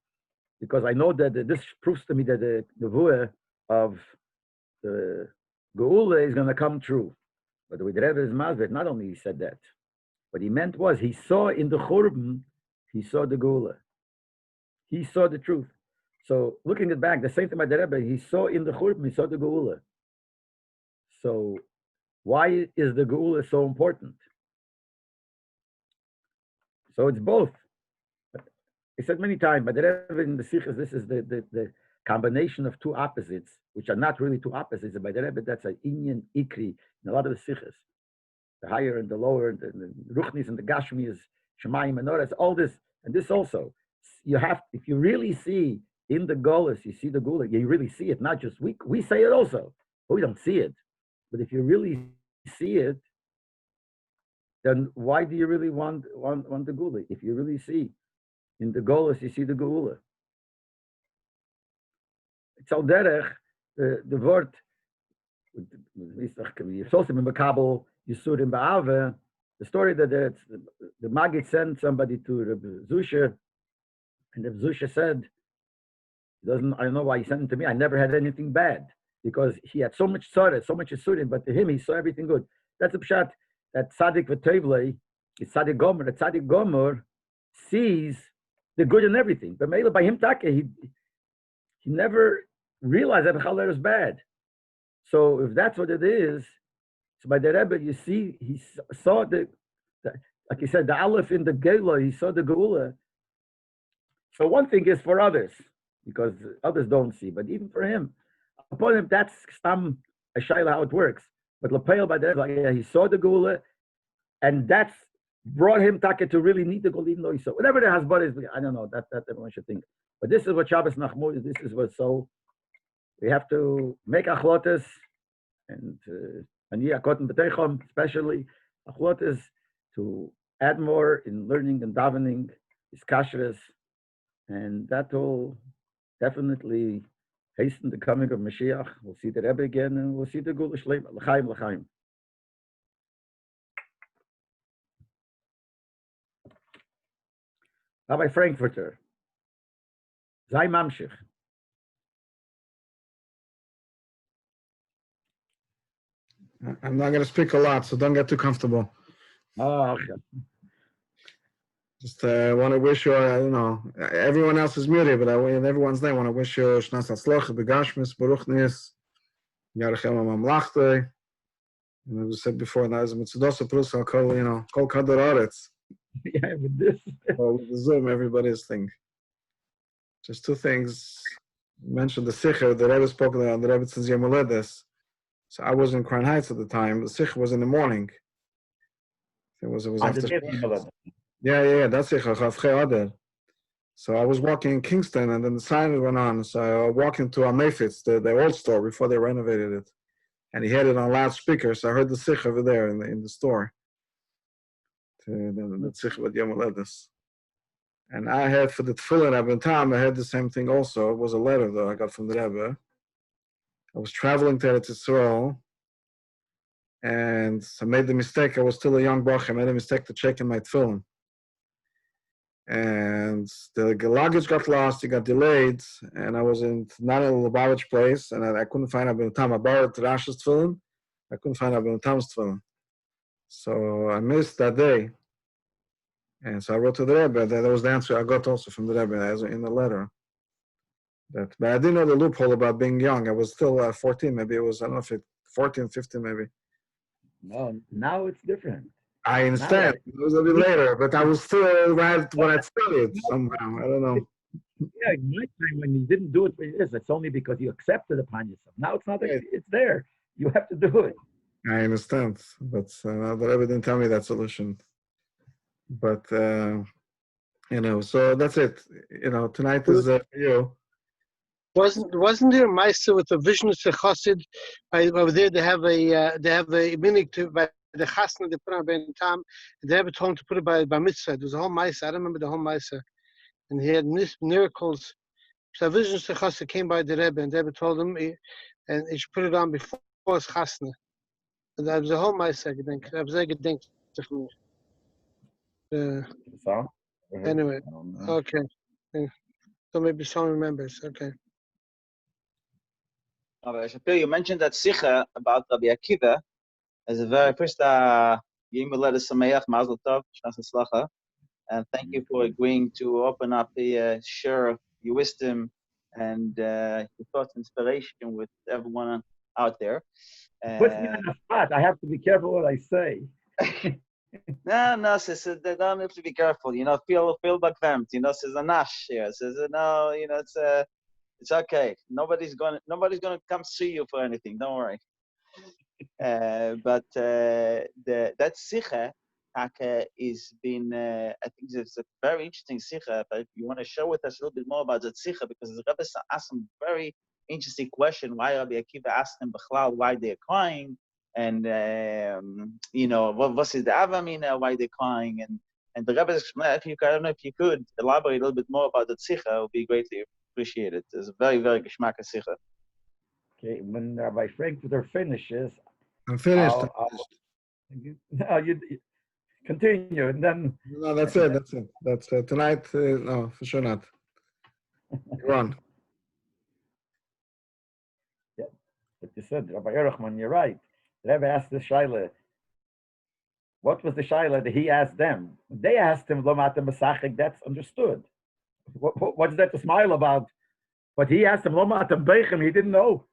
Speaker 1: because I know that this proves to me that the nevuah of the Geula is going to come true. But with Rebbe is Masvet, not only he said that, what he meant was he saw in the Churban, he saw the Geula. He saw the truth. So looking at back, the same thing by the Rebbe, he saw in the Churban, he saw the Geula. So why is the Geula so important? So it's both. He said many times, but the Rebbe in the Sichas, this is the combination of two opposites, which are not really two opposites. By the Rebbe, that's an Inyan Ikri in a lot of the Sichas. The higher and the lower, and the Ruchnis and the Gashmis, Shemayim and Noras, all this, and this also. You have, if you really see in the Golus, you see the Gula, you really see it, not just we say it also, but we don't see it. But if you really see it, then why do you really want the Gula? If you really see in the Golas, you see the Gula. It's al derech, the word, Yisrael Makabel Yisurim Ba'ave, the story that the Maggid sent somebody to Rabbi Zusha, and Rabbi Zusha said, I don't know why he sent it to me. I never had anything bad because he had so much tzara, so much Yisurim, but to him he saw everything good. That's a pshat that Tzaddik V'Tevlei, is Tzaddik Gomer. That Tzaddik Gomer sees the good in everything. But Meila by him Taka, he never realized that Chaler is bad. So if that's what it is, so by the Rebbe, you see, he saw like he said, the Aleph in the Gela, he saw the Geula. So one thing is for others, because others don't see, but even for him, upon him, that's some a shayla how it works. But Lapel by the Rebbe, like, yeah, he saw the Geula, and that's brought him Taka to really need the Geula, even though he saw whatever the Hasbara is. I don't know, that everyone should think. But this is what Shabbos Nachamu is. This is what we have to make achlotas and especially achlotas to add more in learning and davening, is kashrus, and that will definitely hasten the coming of Mashiach. We'll see the Rebbe again, and we'll see the Gula Shleim. L'chaim, l'chaim. Rabbi Frankfurter, Zay Mamshich.
Speaker 2: I'm not going to speak a lot, so don't get too comfortable.
Speaker 1: Oh, okay.
Speaker 2: Just want to wish you, everyone else is muted, but in everyone's name, I want to wish you Shnas Hatzlacha, Begashmis, Baruch Nis, Yarachem HaMamlachte. And as I said before, now is a Mitzudosa Prus, Kol Kadar Aretz.
Speaker 1: Yeah, with this.
Speaker 2: With the Zoom, everybody's thing. Just two things. You mentioned the Sicher, the Rebbe spoke on the Rebbe since Yom Haledes. So I was in Crown Heights at the time. The Sicher was in the morning. It was after. Yeah, that's Sicher. So I was walking in Kingston, and then the sign went on. So I walked into a Mayfitz, the old store, before they renovated it. And he had it on loudspeaker, so I heard the Sicher over there in the store. The Sicher with Yom Haledes. And I had, for the Tefillin Rebbe Tam, I had the same thing also. It was a letter, though, I got from the Rebbe. I was traveling to Eretz Yisrael, and I made the mistake. I was still a young boy. I made a mistake to check in my tefillin. And the luggage got lost. It got delayed, and I was not in the Lubavitch place, and I couldn't find Abin Tam. I borrowed Rash's tefillin. I couldn't find Abin Tam's tefillin. So I missed that day. And so I wrote to the Rebbe. That was the answer I got also from the Rebbe in the letter. But I didn't know the loophole about being young. I was still 14, maybe it was, I don't know if 14, 15 maybe.
Speaker 1: No, now it's different.
Speaker 2: I understand. It was a bit later, but I was still right when I started somehow. I don't know.
Speaker 1: Yeah, in my time when you didn't do it for years, it's only because you accepted upon yourself. Now it's not, it's there. You have to do it.
Speaker 2: I understand, but the Rebbe didn't tell me that solution. But, so that's it. Tonight is for you.
Speaker 3: Wasn't there Meister with a vision of Chassid? Over there, they have a minig to by the Chasna they put on Ben Tam. They have a told him to put it by mitzvah. There was a whole Meister. I don't remember the whole Meister, and he had miracles. So a vision of Chassid came by the Rebbe, and the Rebbe told him, and he should put it on before his Chasna. And that was a whole Meister. I think that was a good thing for me. Anyway, okay. So maybe someone remembers. Okay.
Speaker 4: Shapiro, you mentioned that Sicha about Rabbi Akiva as the very first Yom Haledes Sameach, Mazel Tov, Shnas Hatzlacha, and thank you for agreeing to open up the share of your wisdom and your thoughts and inspiration with everyone out there.
Speaker 1: Puts me on the spot. I have to be careful what I say.
Speaker 4: No, says they don't have to be careful. Feel bakvemt. Says a nash here. Says no. It's okay. Nobody's gonna come see you for anything. Don't worry. But that sicha is been. I think it's a very interesting sicha. But if you want to share with us a little bit more about that sicha, because the Rebbe asked some very interesting question. Why Rabbi Akiva asked them, "B'chlal, why they're crying?" and what is the avamina, why they're crying, and the Rebbe, if you, I don't know if you could elaborate a little bit more about the tzikha, it would be greatly appreciated. It's a very, very geschmack tzikha.
Speaker 1: Okay, when Rabbi Frankfurter finishes,
Speaker 2: I'm finished.
Speaker 1: you continue, and then.
Speaker 2: No, that's it. That's it. That's tonight. No, for sure not. You're on.
Speaker 1: Yeah, but you said, Rabbi Yeruchman, you're right. The Rebbe asked the Shaila, what was the Shaila that he asked them? They asked him, Lomata Masachik, that's understood. What's that to smile about? But he asked him, Lomata Beichem, he didn't know.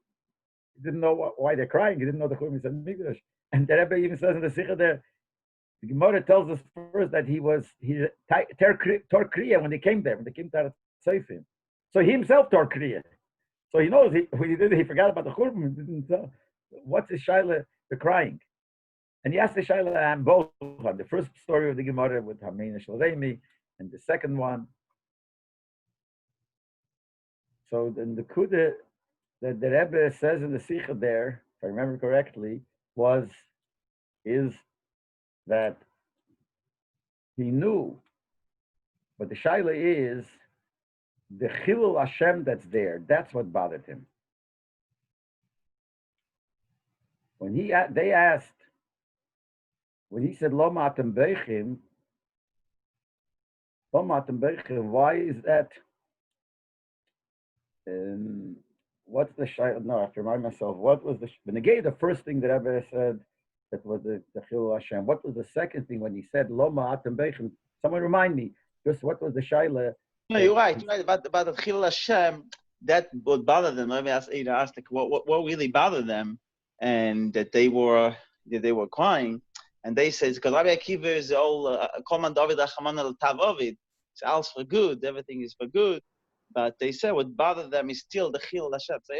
Speaker 1: He didn't know why they're crying. He didn't know the Chumash and Migdash. And the Rebbe even says in the Sikha there, the Gemara tells us first that he tore Kriya when they came there, when they came to Seifim. So he himself tore Kriya. So he knows when he did it, he forgot about the Churban. Didn't know. What's the Shaila? They're crying. And he asked the Shaila and both on the first story of the Gemara with Hamein Shalremi, and the second one. So then the Kuda that the Rebbe says in the Sikha there, if I remember correctly, is that he knew, but the Shaila is the Chilul Hashem that's there. That's what bothered him. When they asked, when he said Lo Matem Beichim, why is that? What's the Shaila? No, I have to remind myself. What was the first thing that Rebbe said? That was the Chilul Hashem. What was the second thing when he said Lo Ma'atem Beichem? Someone remind me. Just what was the Shaila?
Speaker 4: No, you're right. About the Chilul Hashem, that would bother them. Let me ask like, what really bothered them, and that they were crying, and they said because Rabbi Akiva is all Koman David Achaman al Tav Ovid. It's all for good. Everything is for good. But they said what bothered them is still the Chilul Hashem. So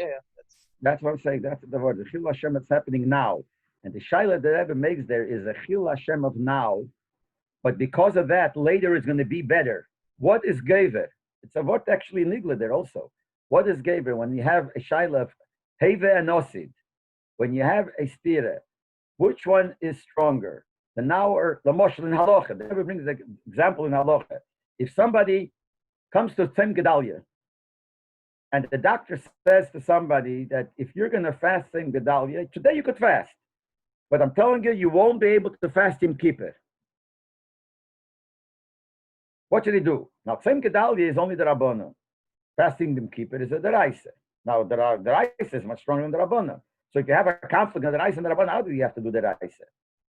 Speaker 1: that's what I'm saying. That's the word. The Chilul Hashem that's happening now. And the Shaila that Rebbe makes there is a Chilul Hashem of now, but because of that, later is going to be better. What is Gever? It's a word actually in Igla there also. What is Gever? When you have a Shaila of Heve and Osid, when you have a Stira, which one is stronger? The now or the Moshel in Halacha? The Rebbe brings an example in Halacha. If somebody comes to Tzem Gedalia, and the doctor says to somebody that if you're going to fast Tzem Gedalia, today you could fast. But I'm telling you, you won't be able to fast Yom Kippur. What should he do? Now, Tzem Gedalia is only the Rabbanon. Fasting Yom Kippur is a Deraisa. Now, the Deraisa is much stronger than the Rabbanon. So if you have a conflict of the Deraisa and the Rabbanon, how do you have to do the Deraisa?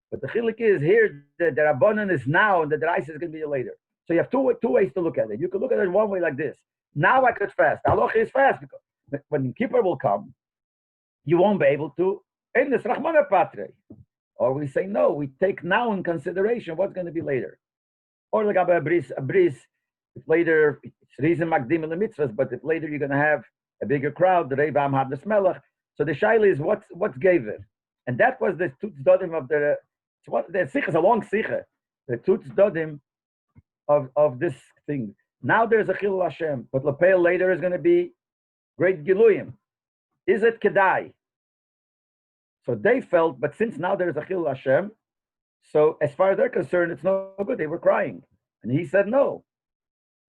Speaker 1: But the Chilik is here, the Rabbanon is now, and the Deraisa is going to be later. So you have two ways to look at it. You could look at it one way like this. Now I could fast. Halacha is fast, because when Yom Kippur will come, you won't be able to. Or we say no, we take now in consideration what's going to be later. Or like a bris, if later it's reason makdim in the mitzvahs, but if later you're going to have a bigger crowd, the Rabbi have the smelach. So the shaila is what's gave it, and that was the tutz dodim of the sikh is a long sikh, the tutz dodim of this thing. Now there's a chilul Hashem, but lapel later is going to be great giluyim. Is it kedai? So they felt, but since now there's a chilul Hashem, so as far as they're concerned, it's no good. They were crying. And he said no.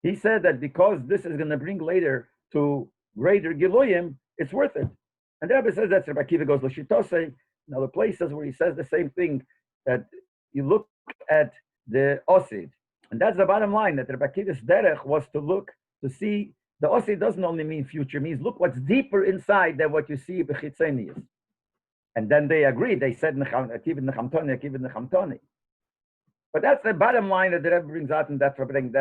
Speaker 1: He said that because this is going to bring later to greater giluyim, it's worth it. And the Rabbi says that's Rabbi Akiva goes l'shitosei. Now the places where he says the same thing, that you look at the osid. And that's the bottom line, that Rabbi Akiva's derech was to look, to see, the osid doesn't only mean future, it means look what's deeper inside than what you see b'chitzenius. And then they agreed. They said, Akiva nechamtoni. But that's the bottom line that the Rebbe brings out in that, in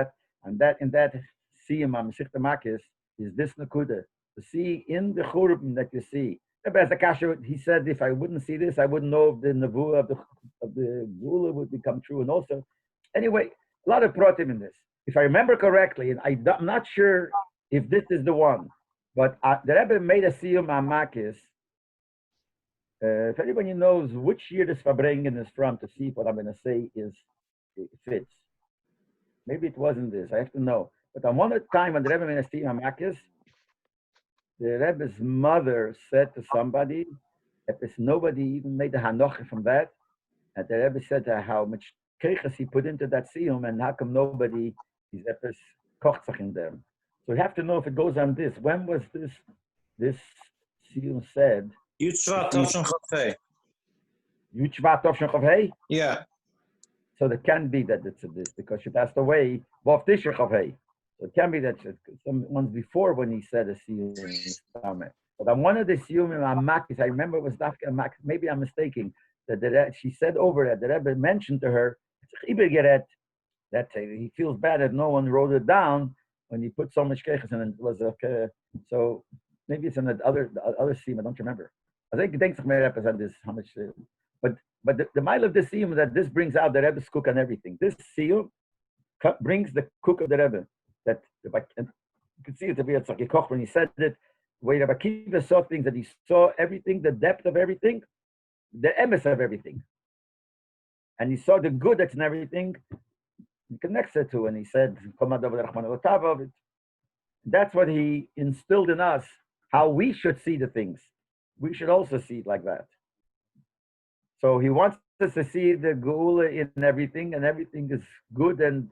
Speaker 1: that siyum Masechta Makis is this nakuda. To see in the churban that you see. Rebbe Zakasha, he said, if I wouldn't see this, I wouldn't know if the nevuah of the gula would become true. And also, anyway, a lot of protim in this. If I remember correctly, and I'm not sure if this is the one, but the Rebbe made a siyum Makis. If anybody knows which year this Fabrengen is from, to see if what I'm going to say fits. Maybe it wasn't this. I have to know. But on one time when the Rebbe made a siyum Makis, the Rebbe's mother said to somebody nobody even made a hanocha from that. And the Rebbe said how much keiches he put into that siyum, and how come nobody is epis kochzach in them. So we have to know if it goes on this. When was this siyum said?
Speaker 5: Yutzvah Tavshan Chafei.
Speaker 1: Yuchvat Tov Shen.
Speaker 5: Yeah.
Speaker 1: So it can be that it's this because she passed away. Vov Tisha Chavei. So it can be that some months before when he said a siyum. But on one of the siyum in Amakis, I remember it was Dafka Amakis. Maybe I'm mistaken. That she said over that the Rebbe mentioned to her that he feels bad that no one wrote it down when he put so much keiches in it. It was so maybe it's in the other siyum. I don't remember. I think thanks to me on this how much. But the mile of this siyum that this brings out the Rebbe's cook and everything. This siyum brings the cook of the Rebbe. That you could see it to be a tzachikoch when he said it. The way Rabbi Akiva saw things, that he saw everything, the depth of everything, the emes of everything, and he saw the good that's in everything. He connects it to, and he said, "That's what he instilled in us. How we should see the things. We should also see it like that." So he wants us to see the geula in everything, and everything is good, and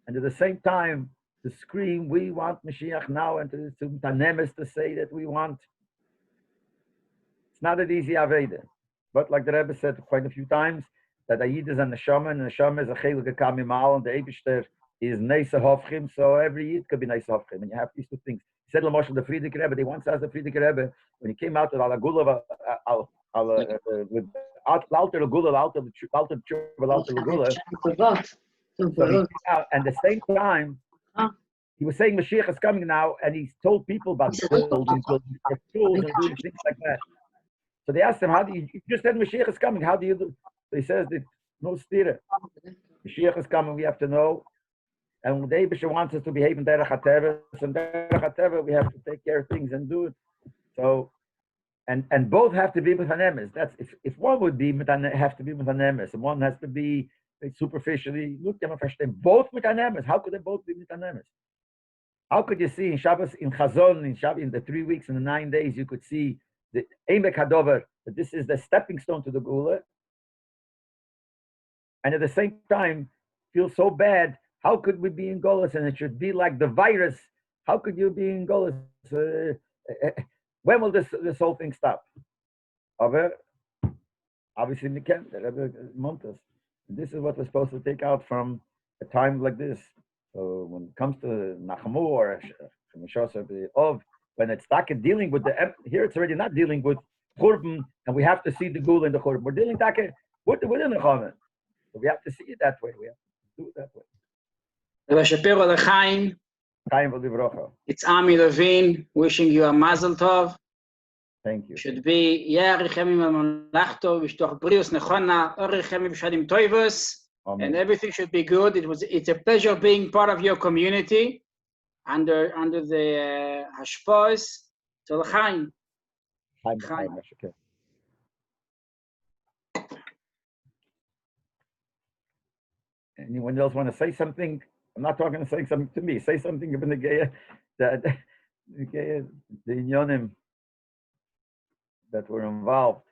Speaker 1: at the same time to scream, "We want Mashiach now," and to Tanemes to say that we want. It's not an easy aveda, but like the Rebbe said quite a few times, that Ayid is a neshama, and neshama is a chelik kamimal, and the Eibishter is neisa hofchim. So every Yid could be neisa hofchim, and you have these two things. He said Lamosh the Frierdiker Rebbe. They once asked the Frierdiker Rebbe when he came out with Alagula with Alter Lagula, Alter Lagula. So and the same time, he was saying Mashiach is coming now, and he told people about building schools and doing things like that. So they asked him, "How do you just said Mashiach is coming? How do you do?" So he says, "No stira. Mashiach is coming. We have to know, and the Eibusher wants us to behave in derech hateva. So in derech hateva, we have to take care of things and do it. So." And both have to be with an emes. That's if one would be have to be with an emes, and one has to be superficially. Look, both with an emes. How could they both be with an emes? How could you see in Shabbos, in Chazon, in Shabbos, in the 3 weeks and the 9 days, you could see the Emek Hadover, that this is the stepping stone to the Geula, and at the same time feel so bad. How could we be in Golas, and it should be like the virus? How could you be in Golas? When will this whole thing stop? Aber obviously we can't. The Rebbe Montes. This is what we're supposed to take out from a time like this. So when it comes to Nachamu or when it's started dealing with here, it's already not dealing with Churban, and we have to see the Gula in the Churban. We're dealing within the Chamen. So we have to see it that way. We have to do it that way.
Speaker 6: Rabbi Schapiro L'chaim. It's Ami Levine wishing you a Mazel Tov.
Speaker 1: Thank you.
Speaker 6: Should be Yarichem Malachto, Vishtoch Brius Nechona, Orichem Vishadim Toivus, and everything should be good. It's a pleasure being part of your community under the Hashpos. So L'chaim.
Speaker 1: Anyone else want to say something? I'm not talking to say something to me. Say something about the inyonim that were involved.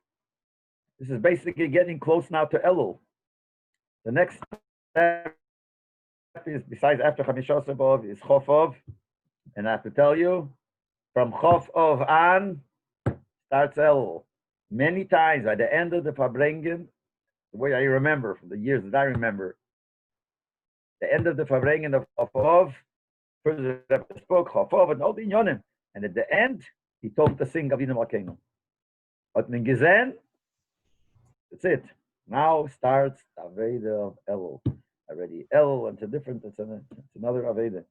Speaker 1: This is basically getting close now to Elul. The next step is, besides after Chamisha Sabov, is Chofov. And I have to tell you, from Chofov on, starts Elul. Many times at the end of the Fabrengen, the way I remember, from the years that I remember, the end of the Fabrengen of Chofov, first the Rebbe spoke Chofov and all the Inyonim, and at the end he told to sing Avinu Malkeinu. But in Gizen, that's it. Now starts Aveda of Elul. Already Elul, and it's another Aveda.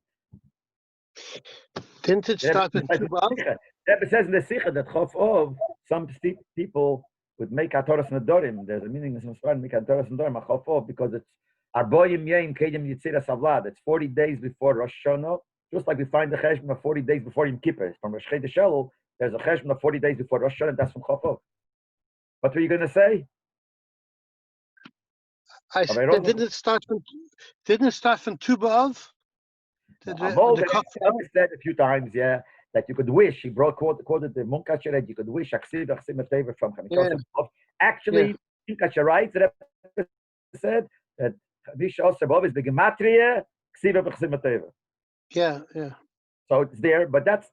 Speaker 3: Didn't it start with
Speaker 1: Rebbe says in the Sikha that Chofov, some people would make Hatoras Nadorim. There's a meaning in some Sfarim, make Hatoras Nadorim Chofov, because it's Arboyim Yom Kedem Yitzira Savlad. It's 40 days before Rosh Hashanah, just like we find the Cheshbon of 40 days before Yom Kippur. From Rosh Chodesh Elul, there's a Cheshbon of 40 days before Rosh Hashanah, that's from Chofov. What were you going to say?
Speaker 3: Didn't it start from Tu B'Av?
Speaker 1: I've said a few times, yeah, that you could wish. He quoted the Munkasher that you could wish Aksiv Teva from Chamisha. Actually, Munkasher writes that said that Chamisha Sabov is the Gematria Ksiv Teva.
Speaker 3: Yeah.
Speaker 1: So it's there, but that's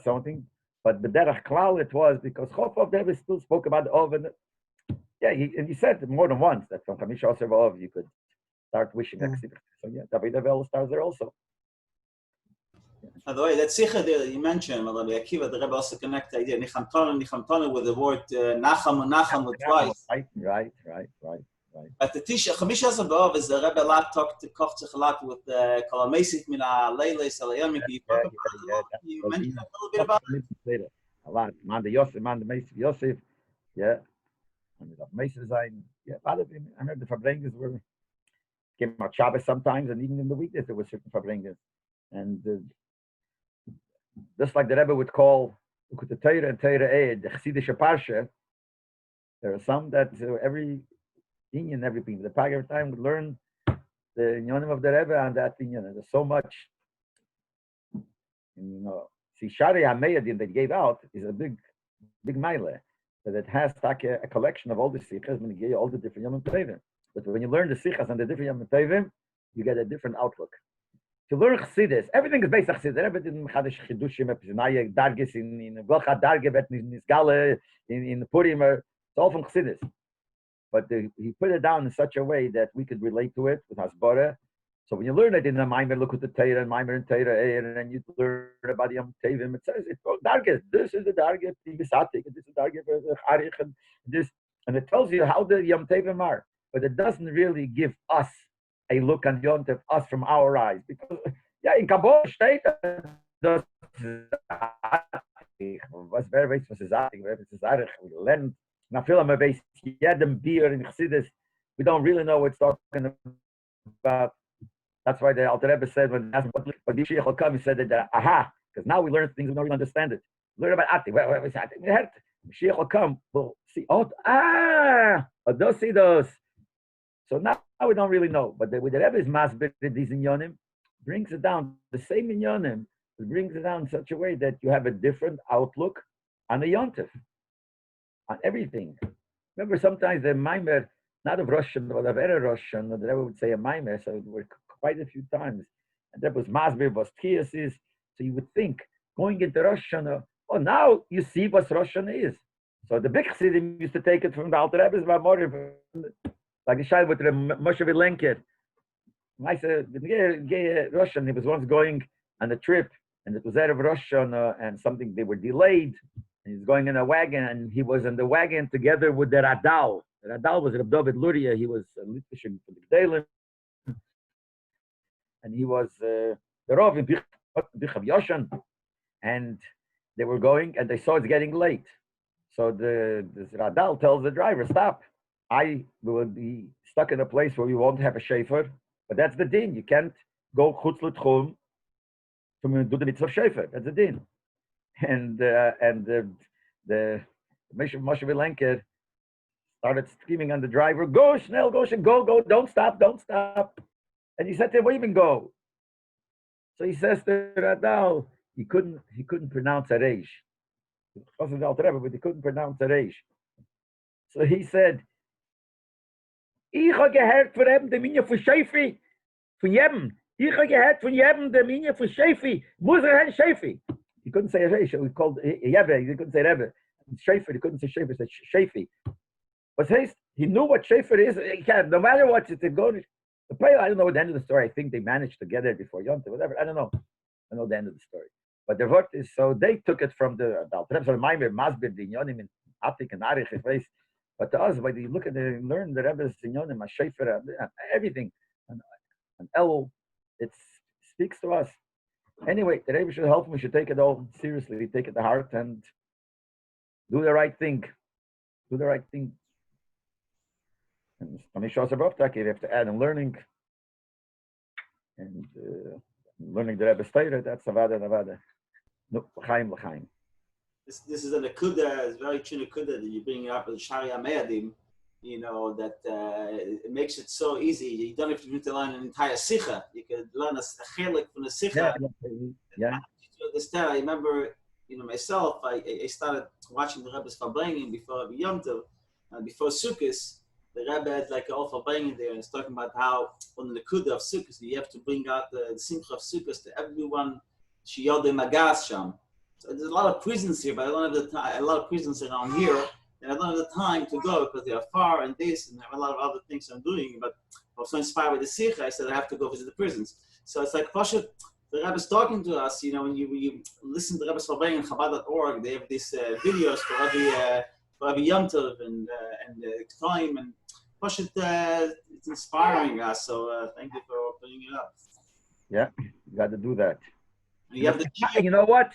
Speaker 1: something. But B'derach Klal it was because Chof of David still spoke about the Ov. Yeah, he said more than once that from Chamisha Ov you could start wishing Aksiv. So yeah, David Avel starts there also.
Speaker 5: By the way, that Sikha there that you mentioned, Rabbi Akiva, the Rebbe also connect the idea Nichamtana with the word Nachamu twice.
Speaker 1: Right.
Speaker 5: But the Tisha Chamisha Sabov is the Rebbe lot talked to Kochtich a lot with the Kalamesik Mina Leile Salayamik. You mentioned a little bit about
Speaker 1: it. A lot. Man the Yosef, man the Mesif Yosef. Yeah. And the Mesif Zayn. Yeah, a lot of them. I heard the Fabrengas were came out Shabbos sometimes, and even in the weekdays there were certain Fabrengas. And just like the Rebbe would call the Torah and Torah Eid, the Chassidische Parsha, there are some that every Indian, every people, the Pag every time would learn the Inyanim of the Rebbe and that Inyan. There's so much, see, Shari HaMeyadim that gave out is a big Meile, that it has like a collection of all the Sichas and it gave you all the different Yom Tovim. But when you learn the Sichas and the different Yom Tovim, you get a different outlook. To learn Chassidus, everything is based on Chassidus. Rebbe didn't Chadash Chidushim, Pizinaye, Dargis, in Gocha Darge, Nisgale, in Purim, it's all from Chassidus. But he put it down in such a way that we could relate to it with Hasbara. So when you learn it in the Maimer, look at the Torah and Maimer and Torah, and then you learn about Yom Tevim, it says, it's called Dargis. This is the Dargis, Bisatik, this is the Dargis, Harich, and this. And it tells you how the Yom Tevim are. But it doesn't really give us a look on Yom Tov, us from our eyes. Because, yeah, in Kabbalah state, was very we learn. Now, film based Yedem beer in Chassidus, we don't really know what it's talking about. That's why the Alter Rebbe said when asked what Mashiach will come, he said that because now we learn things we don't really understand it. Learn about Ati. Where is Ati? Mashiach will come. We'll see. Those see those. So now we don't really know. But with the Rebbe's masbir, these inyonim brings it down. The same inyonim brings it down in such a way that you have a different outlook on the yontif, on everything. Remember, sometimes the Maimer, not of Russian, but of Erev Russian, the Rebbe would say a Maimer, so it were quite a few times. And that was Masbir, was Kiyasis. So you would think, going into Russian, now you see what Russian is. So the big Chassidim used to take it from the Alter Rebbe's Mamorim, like the Shai with the Moshe Vilenker. I said, Russian, he was once going on a trip, and it was out of Russian, and something, they were delayed. And he's going in a wagon, and he was in the wagon together with the Radal. The Radal was Reb David Luria. He was a Litvish for the Gdalim, and he was the Rav in Bichav Yoshan. And they were going, and they saw it's getting late. So the Radal tells the driver, stop. I will be stuck in a place where we won't have a shofar, but that's the din. You can't go chutz l'tchum to do the mitzvah shofar. That's the din. And the Moshe Vilenker started screaming on the driver, go, Schnell, go, don't stop. And he said to him, where even go? So he says to Radal, he couldn't pronounce a reish. It wasn't Alter Rebbe, but he couldn't pronounce a reish. So he said, ich habe gehört von ihm, der Minja von Schäfi, von jedem. Ich habe gehört von jedem, der Minja von Schäfi. Muss ein Schäfi. He couldn't say a reish. He called Yebe. He couldn't say Rebbe. Shafir, he couldn't say Shafir. He said Shafi. But he knew what Shafir is. He can't, no matter what, to go to the prayer. I don't know what the end of the story. I think they managed to get it before Yom Tov, whatever. I don't know. I know the end of the story. But the word is, so they took it from the Alter Rebbe, Maimer, Masbir, the Inyonim, in Atik and Arich, but to us, when you look at it, learn the Rebbe's Inyonim, Shafir, everything, and El, it speaks to us. Anyway, the Rebbe should help him. We should take it all seriously, take it to heart, and do the right thing. Do the right thing. And you have to add in learning. And learning the Rebbe's Torah, that's Avada. No, l'chaim.
Speaker 5: This is a Nakuda, it's very true Nakuda that you bring up with Shari HaMeyadim, that it makes it so easy. You don't have to learn an entire Sikha. You could learn a chelik from the Sikha.
Speaker 1: Yeah.
Speaker 5: to understand. I remember, myself. I started watching the Rebbe's Farbrengen before Yom Tov, before Sukkot. The Rebbe had like an awful Farbrengen there, and it's talking about how on the Kudah of Sukkot you have to bring out the Simcha of Sukkot to everyone. Shiyode Magas Sham. So there's a lot of prisons here, but I don't have the time. A lot of prisons around here, and I don't have the time to go because they are far and this, and I have a lot of other things I'm doing. But I was so inspired by the Sikha, I said I have to go visit the prisons. So it's like Pasha, the Rebbe's talking to us. When you listen to Rebbe's Farbrengen and Chabad.org, they have these videos for every Yom Tov and time, and Pasha, it's inspiring us. So thank you for putting it up.
Speaker 1: Yeah, you got to do that.
Speaker 5: You have the
Speaker 1: you know what?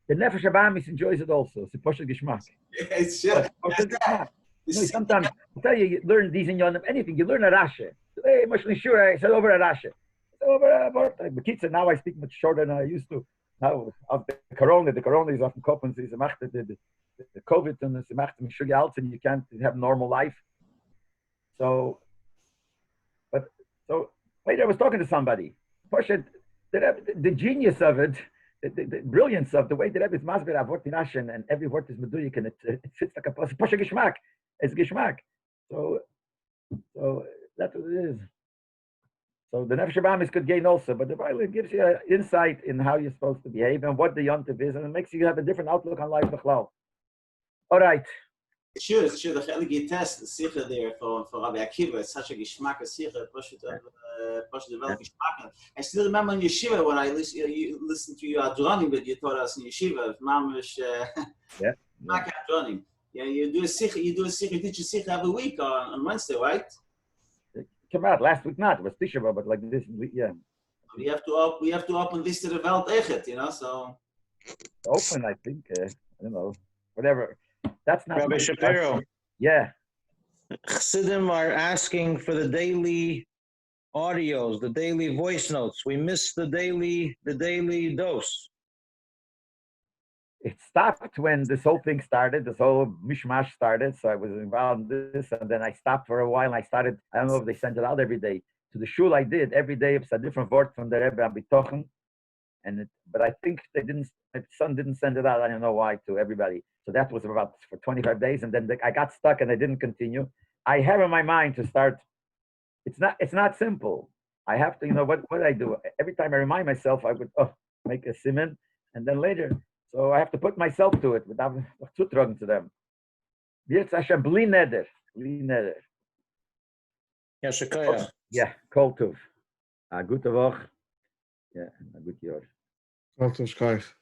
Speaker 1: The Nefesh Abamis enjoys it also. It's a Poshet Gishmak.
Speaker 5: It's just
Speaker 1: sometimes I tell you learn these in your anything. You learn a Rashi. Hey, Moshe sure I said over a Rashi. Over kids, now I speak much shorter than I used to. Now of the corona is often kopen. The COVID and the macht mich schon alt, and you can't have normal life. So later I was talking to somebody. Poshet, the genius of it. The brilliance of the way that Rebbe is masber avot tinashen and every word is meduyik and it fits like a pasha gishmak. It's gishmak. So that's what it is. So the Nefesh Abamis could gain also, but the Bible gives you an insight in how you're supposed to behave and what the yontiv is, and it makes you have a different outlook on life. All right.
Speaker 5: Sure. The Chelige test, the Sikha there for Rabbi Akiva, it's such a Gishmak, a Sikha, Pasha develop Gishmak. I still remember in Yeshiva when I listened to you Adronim that you taught us in Yeshiva, Mamish, Gishmak Adronim. Yeah, you do a Sikha, you teach a Sikha every week on Wednesday, right?
Speaker 1: Come out last week, not it was Tisha B'Av, but like this, yeah.
Speaker 5: We have to open this to the Welt Echet, so.
Speaker 1: Open, I think. I don't know, whatever. That's not
Speaker 7: Rabbi Shapiro.
Speaker 1: Yeah.
Speaker 7: Chassidim are asking for the daily audios, the daily voice notes. We missed the daily dose.
Speaker 1: It stopped when this whole thing started, this whole mishmash started. So I was involved in this, and then I stopped for a while. And I started, I don't know if they sent it out every day. To the shul I did, every day it's a different word from the Rebbe Abitochen. But I think my son didn't send it out. I don't know why, to everybody. So that was about for 25 days, and then I got stuck and I didn't continue. I have in my mind to start. It's not simple. I have to, what I do? Every time I remind myself, I would make a siman, and then later. So I have to put myself to it without zutragen to them. Jetzt Hashem bli neder.
Speaker 7: Yashikaya.
Speaker 1: Yeah, kol tov. A gute Woche. Yeah, a good year.
Speaker 2: Kol tov shkaif.